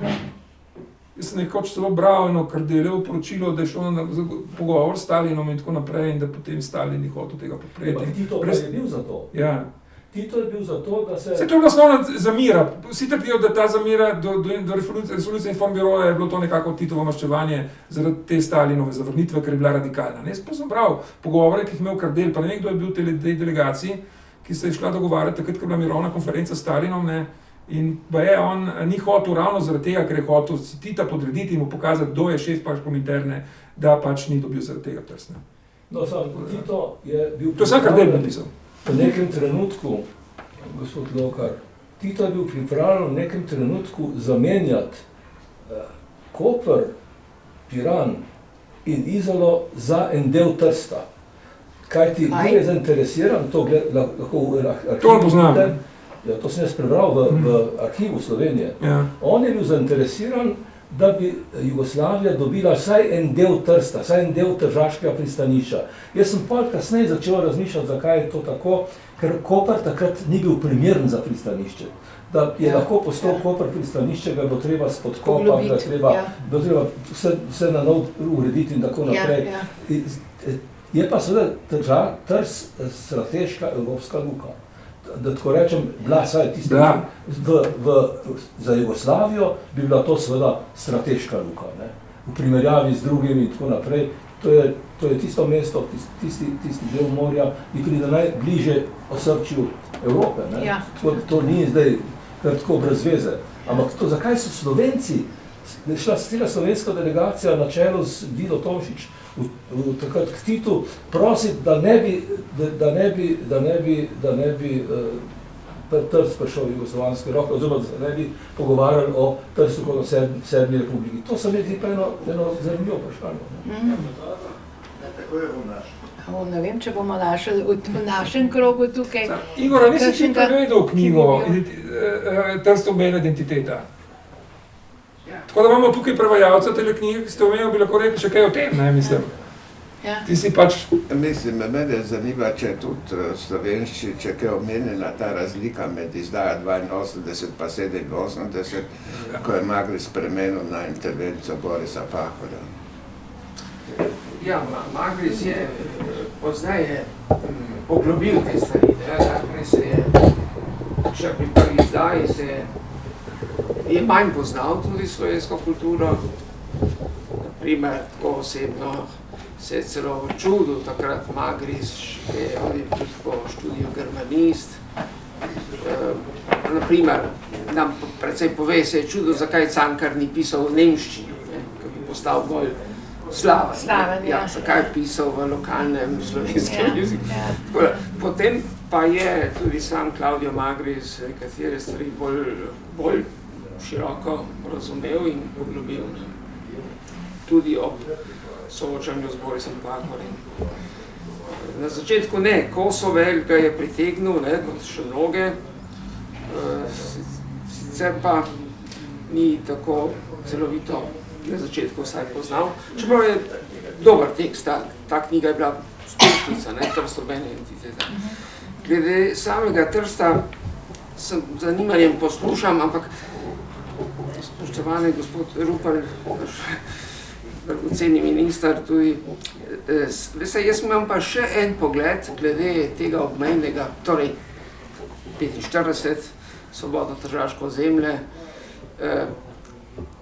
jaz sem nekoč celo bral eno Kardeljevo poročilo, da je šlo na pogovor s Stalinom in tako naprej in da potem Stalin ni hotel tega podpreti. Tito pa je bil za to. Ja. Tito je bil za to, da se... Vse to je bila osnovna zamira. Vsi trdijo, da ta zamira do resolucije Informbiroja je bilo to nekako Titovo maščevanje zaradi te Stalinove zavrnitve, ker je bila radikalna. Jaz pa sem bral pogovore, ki jih imel Kardelj, pa ne vem, kdo je bil v tej delegaciji, ki se je šla dogovarjati takrat, ko je bila mirovna konferenca s Stalinom, ne, in pa je on ni hotel ravno zaradi tega, ker je hotel Tita podrediti in mu pokazati, kdo je šef pač Kominterne, da pač ni dobil zaradi tega Trsta. No, sam Tito je bil... To je sam Kardelj napisal. V nekem trenutku, gospod Lokar, Tito je bil pripravljen v nekem trenutku zamenjati Koper, Piran in Izolo za en del Trsta. Kajti bil je zainteresiran, to lahko v arhivu... To ne poznam. Ja, to sem jaz prebral v arhivu Slovenije. Ja. On je bil zainteresiran, da bi Jugoslavija dobila vsaj en del Trsta, vsaj en del tržaškega pristanišča. Jaz sem pa kasneje začel razmišljati, zakaj je to tako, ker Koper takrat ni bil primeren za pristanišče. Da je lahko postal Koper pristanišče, ga bo treba spodkopati, ga bo treba vse na nov urediti in tako naprej. Je pa seveda Trst strateška evropska luka. Da tako rečem, bila saj tista, za Jugoslavijo bi bila to seveda strateška luka, ne? V primerjavi z drugimi in tako naprej. To je tisto mesto, tisti del morja, ki pride najbliže osrčju Evrope. Ne? Ja. To ni zdaj tako brez veze. Ampak to, zakaj so Slovenci, šla cela slovenska delegacija na čelu z Vido Tomšič takrat k Titu prositi, da ne bi Trst prišel v jugoslovanske roke, oziroma da se ne bi pogovarjali o Trstu kot o 7. republiki. To se mi zdi pa eno zanimivo vprašanje. Tako je v našem. Ne vem, če bomo našli v našem krogu tukaj. Igor, nisi ti prevedel knjigo Trstov mejna identiteta? Tako da imamo tukaj prevajalca tele knjige, ki ste omenili, bi lahko rekli še kaj o tem, ne, mislim. Ja. Ti si pač... Mislim, mene zanima, če tudi slovenščini, če kaj omenjena ta razlika med izdaja 82 pa 87, ko je Magris spremenil na intervencijo Borisa Pahorja. Ja, Magris je poznaje poglobil te stvari, najprej se je, še pri prvi izdaji je manj poznal tudi slovensko kulturo, naprimer, tako osebno se je celo čudil takrat Magris, ki je hodil tudi po študiju germanist. Naprimer, nam precej pove, se je čudil, zakaj Cankar ni pisal v nemščini, ker bi postal bolj slaven. Ja, zakaj je pisal v lokalnem slovenskem jeziku. Potem pa je tudi sam Klaudio Magris nekatere stvari bolj široko razumel in poglobil. Tudi ob soočanju z Borisom Pahorjem. Na začetku ne, Kosovel ga je pritegnil, kot še mnoge, sicer pa ni tako celovito na začetku vsaj poznal. Čeprav je dober tekst, ta knjiga je bila uspešnica, Trstov mejna identiteta. Glede samega Trsta sem zanimanjem poslušam, ampak spoštovani gospod Rupel, dragoceni minister, tudi, jaz imam pa še en pogled glede tega obmejnega, torej 45, svobodno tržaško ozemlje.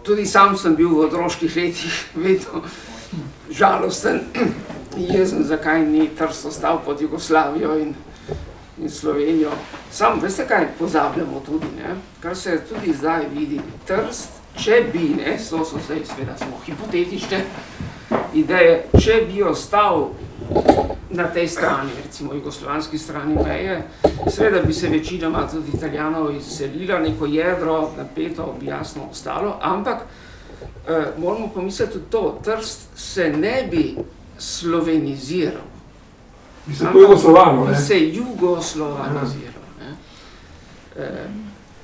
Tudi sam sem bil v otroških letih vedno žalosten in jezen, zakaj ni Trst ostal pod Jugoslavijo in Slovenijo. Sam, veste kaj pozabljamo tudi, ne? Kar se tudi zdaj vidi, Trst, če bi, ne, so zdaj seveda samo hipotetične ideje, če bi ostal na tej strani, recimo jugoslovanski strani meje, seveda bi se večinoma tudi Italijanov izselila, neko jedro, napeto bi jasno ostalo, ampak moramo pomisliti tudi to, Trst se ne bi sloveniziral. Bi se to jugoslovano, ne? Bi se jugoslovaniziral.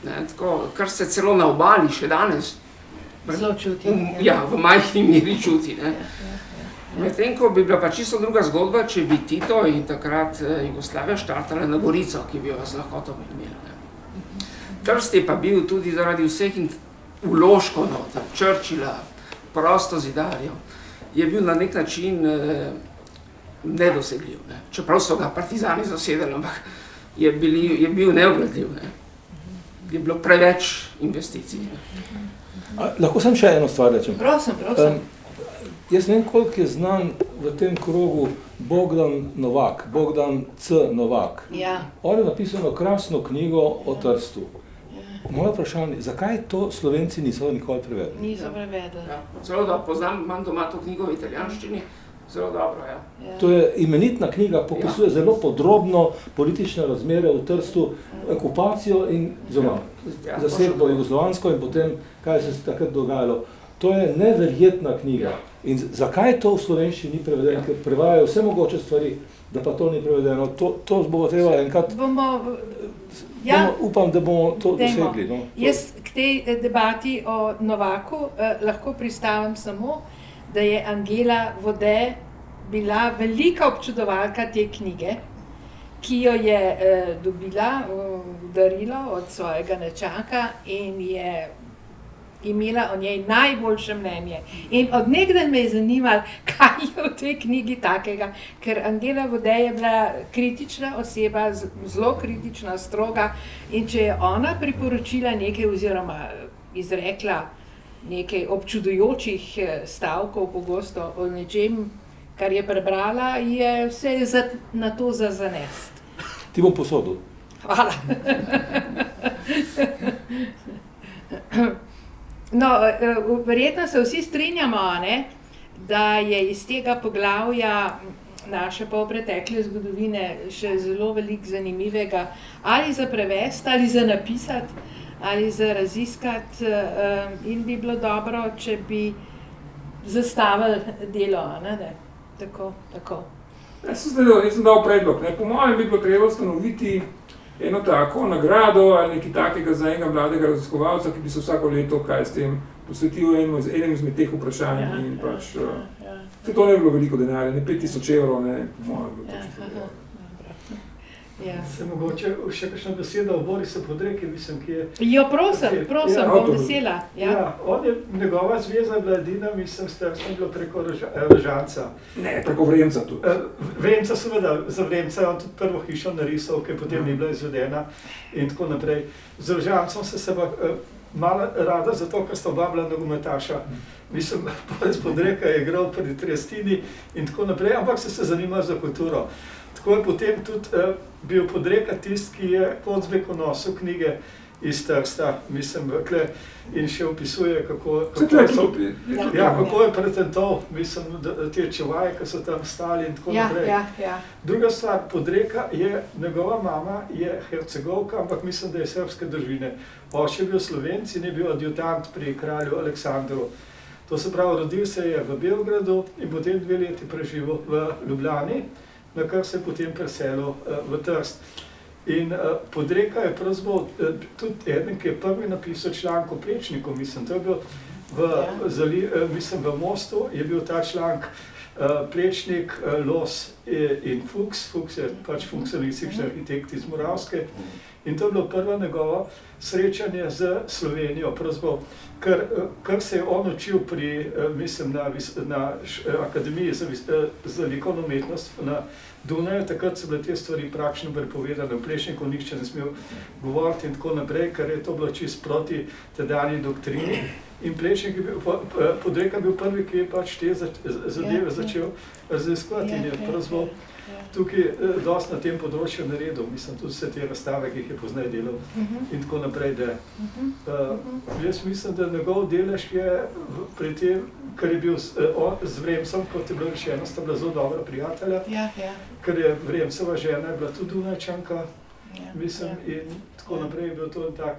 Tako, kar se celo na obali še danes Zelo čuti. V majhni meri čuti. Medtem ko bi bila pa čisto druga zgodba, če bi Tito in takrat Jugoslavija štartala na Gorico, ki bi jo z lahkoto imela. Trst je pa bil tudi zaradi vseh vložkov, Churchilla, prosto zidarjev, je bil na nek način nedosegljiv. Čeprav so ga partizani zasedali, ampak je bil neobvladljiv. Je bilo preveč investicij. Lahko sem še eno stvar rečem? Prosim. Jaz ne vem, koliko je znan v tem krogu Bogdan Novak, Bogdan C. Novak. Ja. On je napisal krasno knjigo o Trstu. Moje vprašanje, zakaj to Slovenci niso nikoli prevedli? Niso prevedli. Ja. Zelo dobro, poznam, imam doma to knjigo v italijanščini, zelo dobro, ja. To je imenitna knjiga, popisuje zelo podrobno politične razmere v Trstu, okupacijo in zasedbo jugoslovansko in potem, kaj se je takrat dogajalo. To je neverjetna knjiga. In zakaj to v slovenščini ni prevedeno? Ker prevajajo vse mogoče stvari, da pa to ni prevedeno. To bo treba enkrat... Upam, da bomo to dosegli. No. Jaz k tej debati o Novaku lahko pristavim samo, da je Angela Vode bila velika občudovalka te knjige, ki jo je dobila v darilo od svojega nečaka in je imela o njej najboljše mnenje. In od nekdaj me je zanimalo, kaj je v tej knjigi takega, ker Angela Vode je bila kritična oseba, zelo kritična, stroga, in če je ona priporočila nekaj oziroma izrekla nekaj občudujočih stavkov pogosto o nečem, kar je prebrala, je vse na to za zanest. Ti bom posodil. Hvala. No, verjetno se vsi strinjamo, ne, da je iz tega poglavja naše polpretekle zgodovine še zelo veliko zanimivega, ali za prevesti, ali za napisati, ali za raziskati, in bi bilo dobro, če bi zastavili delo, ne? Tako. Jaz sem dal predlog, ne? Po mojem bi bilo treba ustanoviti eno tako nagrado ali nekaj takega za enega mladega raziskovalca, ki bi se vsako leto kaj s tem posvetil enem izmed teh vprašanj in pač... Se to ne bi bilo veliko denarja, ne 5000 evrov, ne, po mojem bi bilo to čisto. Se mogoče še kakšna beseda o Borisu Podreki, mislim, ki je... Jo, prosim, bom vesela. Njegova zveza je bila edina, mislim, s tem sem bilo preko Rožanca. Ne, preko Vremca tudi. Vremca seveda, za Vremca je on tudi prvo hišo narisal, ki potem ni bila izvedena in tako naprej. Z Rožancem se malo rada, zato ker sta oba bila nogometaša. Mislim, Boris Podreka je igral pri Triestini in tako naprej, ampak se zanima za kulturo. Tako je potem tudi bil Podreka tist, ki je Kocbek nosil knjige iz Trsta, mislim, in še opisuje, kako je pretentov, mislim, te čuvaje, ki so tam stali in tako naprej. Druga stvar, Podreka je, njegova mama je Hercegovka, ampak mislim, da je srpske družine. Oče je bil Slovenc in je bil adjutant pri kralju Aleksandru. To se pravi, rodil se je v Beogradu in potem 2 leti preživel v Ljubljani, na kar se je potem preselil v Trst. In Podreka je pravzaprav tudi eden, ki je prvi napisal članek o Plečniku, mislim, to je bil v Mostu, je bil ta članek Plečnik, Los in Fuchs. Fuchs je pač funkcionalistični arhitekt iz Moravske. In to je bilo prvo njegovo srečanje z Slovenijo, pravzaprav, kar se je on učil pri, mislim, na Akademiji za likovno umetnost na Dunaju, takrat so bile te stvari praktično prepovedane, v Plečniku nihče ne smel govoriti in tako naprej, ker je to bilo čisto proti tedanji doktrini. In Plečnik je bil, Podreka bil prvi, ki je pač te zadeve začel raziskovati in je pravzaprav tukaj dosti na tem področju naredil, mislim, tudi vse te razstave, ki jih je poznaj delal in tako naprej. Jaz mislim, da njegov delež je pri tem, ker je bil z Vremcem, kot je bilo rečeno, sta bila zelo dobra prijatelja, ker je Vremceva žena je bila tudi Dunajčanka, mislim, in tako naprej je bil to tak,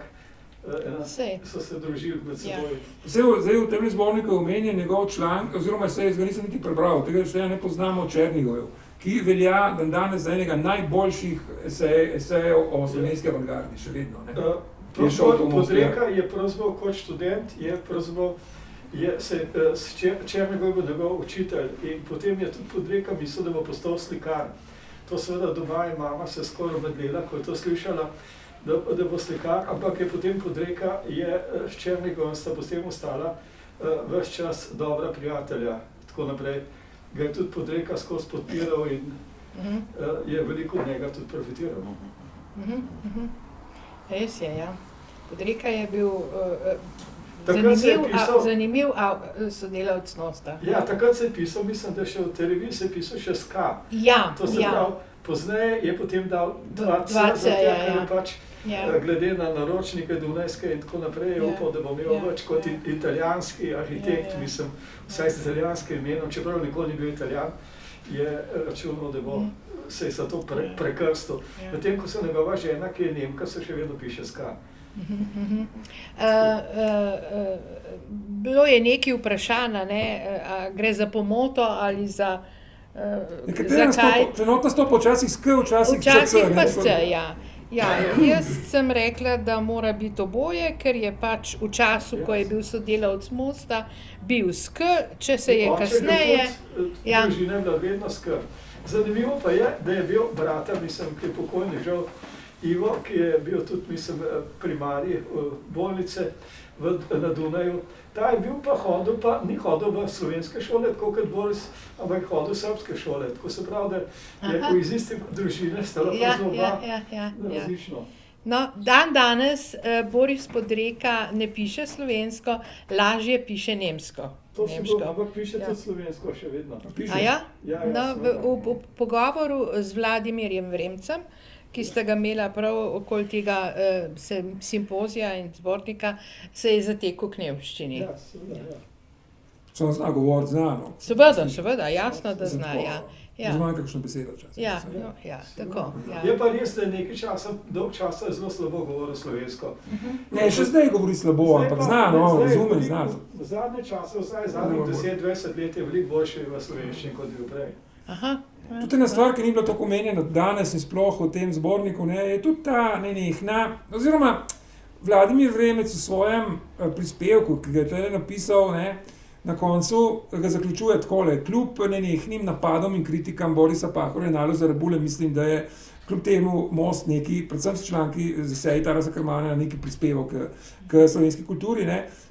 so se družili med seboj. Zdaj v tem zborniku je omenjen njegov članek, oziroma jaz ga nisem niti prebral, tega ne poznamo o Černigoju, ki velja dan danes za enega najboljših esejev o slovenski avantgardi, še vedno. Podreka je pravzaprav kot študent, Černigoj bil njegov učitelj in potem je tudi Podreka mislil, da bo postal slikar. To seveda doma in mama se skoraj medlela, ko je to slišala, da bo slikar, ampak je potem Podreka s Černigojem sta potem ostala ves čas dobra prijatelja, tako naprej. Ga je tudi Podreka skozi podpiral in je veliko od njega tudi profitiral. Res je, ja. Podreka je bil zanimiv sodelavec Nosta. Ja, takrat se je pisal, mislim, da še v televiziji se je pisal še ska. Ja, to se pravi, pozneje je potem dal 2C, ker je pač glede na naročnike Dunajske in tako naprej je upal, da bo imel več kot italijanski arhitekt, mislim, vsaj z italijanskim imenom, čeprav nikoli ni bil Italijan, je računal, da bo se za to prekrstil. Medtem ko se njegova žena, ki je Nemka, se še vedno piše ska. Bilo je nekaj vprašanja, gre za pomoto ali za zakaj? Trenutno stopa včasih sk, včasih pa c, ja. Ja, jaz sem rekla, da mora biti oboje, ker je pač v času, ko je bil sodelavec Mosta, bil sk, če se je kasneje... Družina je bila vedno sk. Zanimivo pa je, da je bil brata, mislim, ki je pokojni žal, Ivo, ki je bil tudi, mislim, primarij bolnice na Dunaju. Ta je bil pa hodil, pa ni hodil v slovenske šole, tako kot Boris, ampak hodil v srbske šole. Tako se pravi, da je iz iste družine sta lahko različno. No, danes Boris Podreka ne piše slovensko, lažje piše nemško. To si bil, ampak piše tudi slovensko še vedno. A ja? V pogovoru z Vladimirjem Vremcem, ki sta ga imela prav okoli tega simpozija in zbornika, se je zatekel k nemščini. Ja, seveda, ja. Samo zna govoriti, znano. Seveda, jasno, da zna, ja. Zmanj kakšno besedo včasih. Ja, tako. Je pa res, da je nekaj časa, dolg časa zelo slabo govoril slovensko. Ne, še zdaj govori slabo, ampak zna, razume, zna. Zadnje čase, vsaj zadnjih 10-20 let je veliko boljše v slovenščini, kot je bil prej. Tudi ena stvar, ki ni bila tako omenjena danes in sploh v tem zborniku, je tudi ta nenehna, oziroma Vladimir Vremec v svojem prispevku, ki ga je napisal, na koncu ga zaključuje takole: kljub nenehnim napadom in kritikam Borisa Pahorja in Alojza Rebule, mislim, da je kljub temu Most neki, predvsem s članki z eseji Tarasa Kermana, neki prispeval k slovenski kulturi,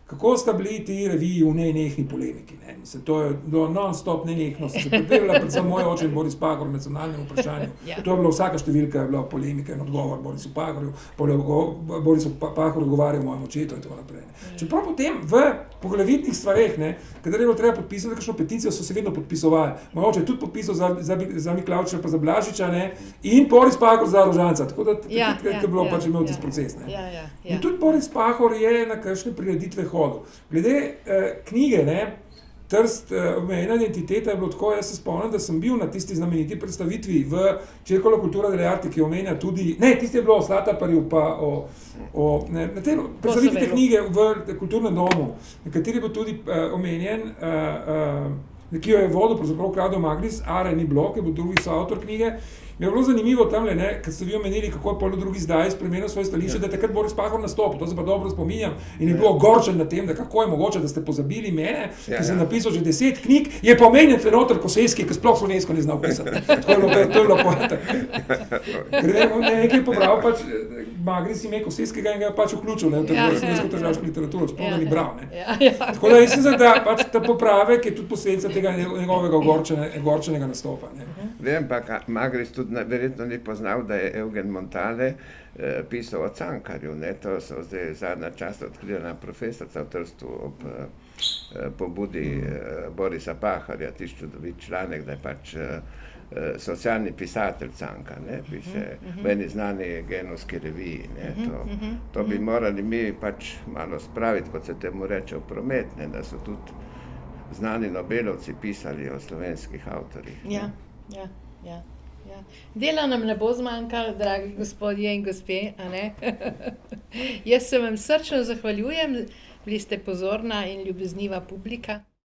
kako sta bili ti reviji v nenehni polemiki. Mislim, to je bilo non-stop nenehno, se predelala predvsem moj oče in Boris Pahor v nacionalnem vprašanju. To je bilo vsaka številka, je bila polemika in odgovor Borisu Pahorju, Borisu Pahor odgovarjal mojemu očetu in tako naprej. Čeprav potem v poglavitnih stvareh, kadar je bilo treba podpisati kakšno peticijo, so se vedno podpisovali. Moj oče je tudi podpisal za Miklavčiča pa za Blažiča, in Boris Pahor za Rožanca, tako da je bilo pač imel tisti proces. In tudi Boris Pahor je na kakšne prireditve hodil. Glede knjige, Trst, omejena identiteta, je bilo tako, jaz se spomnim, da sem bil na tisti znameniti predstavitvi v Circolo Cultura delle Arti, ki omenja tudi, tisti je bilo o Slataparju, pa na tej predstavitvi te knjige v Kulturnem domu, na kateri je bil tudi omenjen, ki jo je vodil pravzaprav Claudio Magris, Are ni bilo, ki je bil drugi soavtor knjige. Mi je bilo zanimivo tamle, ker ste vi omenili, kako je polo drugi zdaj spremenil svoje stališče, da je takrat Boris Pahor nastopil, to se pa dobro spominjam, in je bilo ogorčen na tem, da kako je mogoče, da ste pozabili mene, ki sem napisal že 10 knjig, je pa omenjen Trenotr Koseski, ki sploh slovensko ne zna pisati. To je bilo poeta. Ker nekaj je pobral pač Magris ime Koseskega in ga je pač vključil v slovensko tržaško literaturo, sploh da ni bral. Tako da mislim, da pač ta popravek je tudi posledica tega njegovega ogorčenega nastopa. Ne. Vem pa, Magris tudi verjetno ni poznal, da je Eugen Montale pisal o Cankarju. Ne? To so zdaj zadnja časa odkrila profesorica v Trstu ob pobudi Borisa Pahorja, tisti čudovit članek, da je pač socialni pisatelj Cankar, ne, piše v eni znani genovski reviji, ne, to bi morali mi pač malo spraviti, kot se temu reče, v promet, ne, da so tudi znani Nobelovci pisali o slovenskih avtorjih. Ja. Dela nam ne bo zmanjkalo, dragi gospodje in gospe, a ne? Jaz se vam srčno zahvaljujem, bili ste pozorna in ljubezniva publika.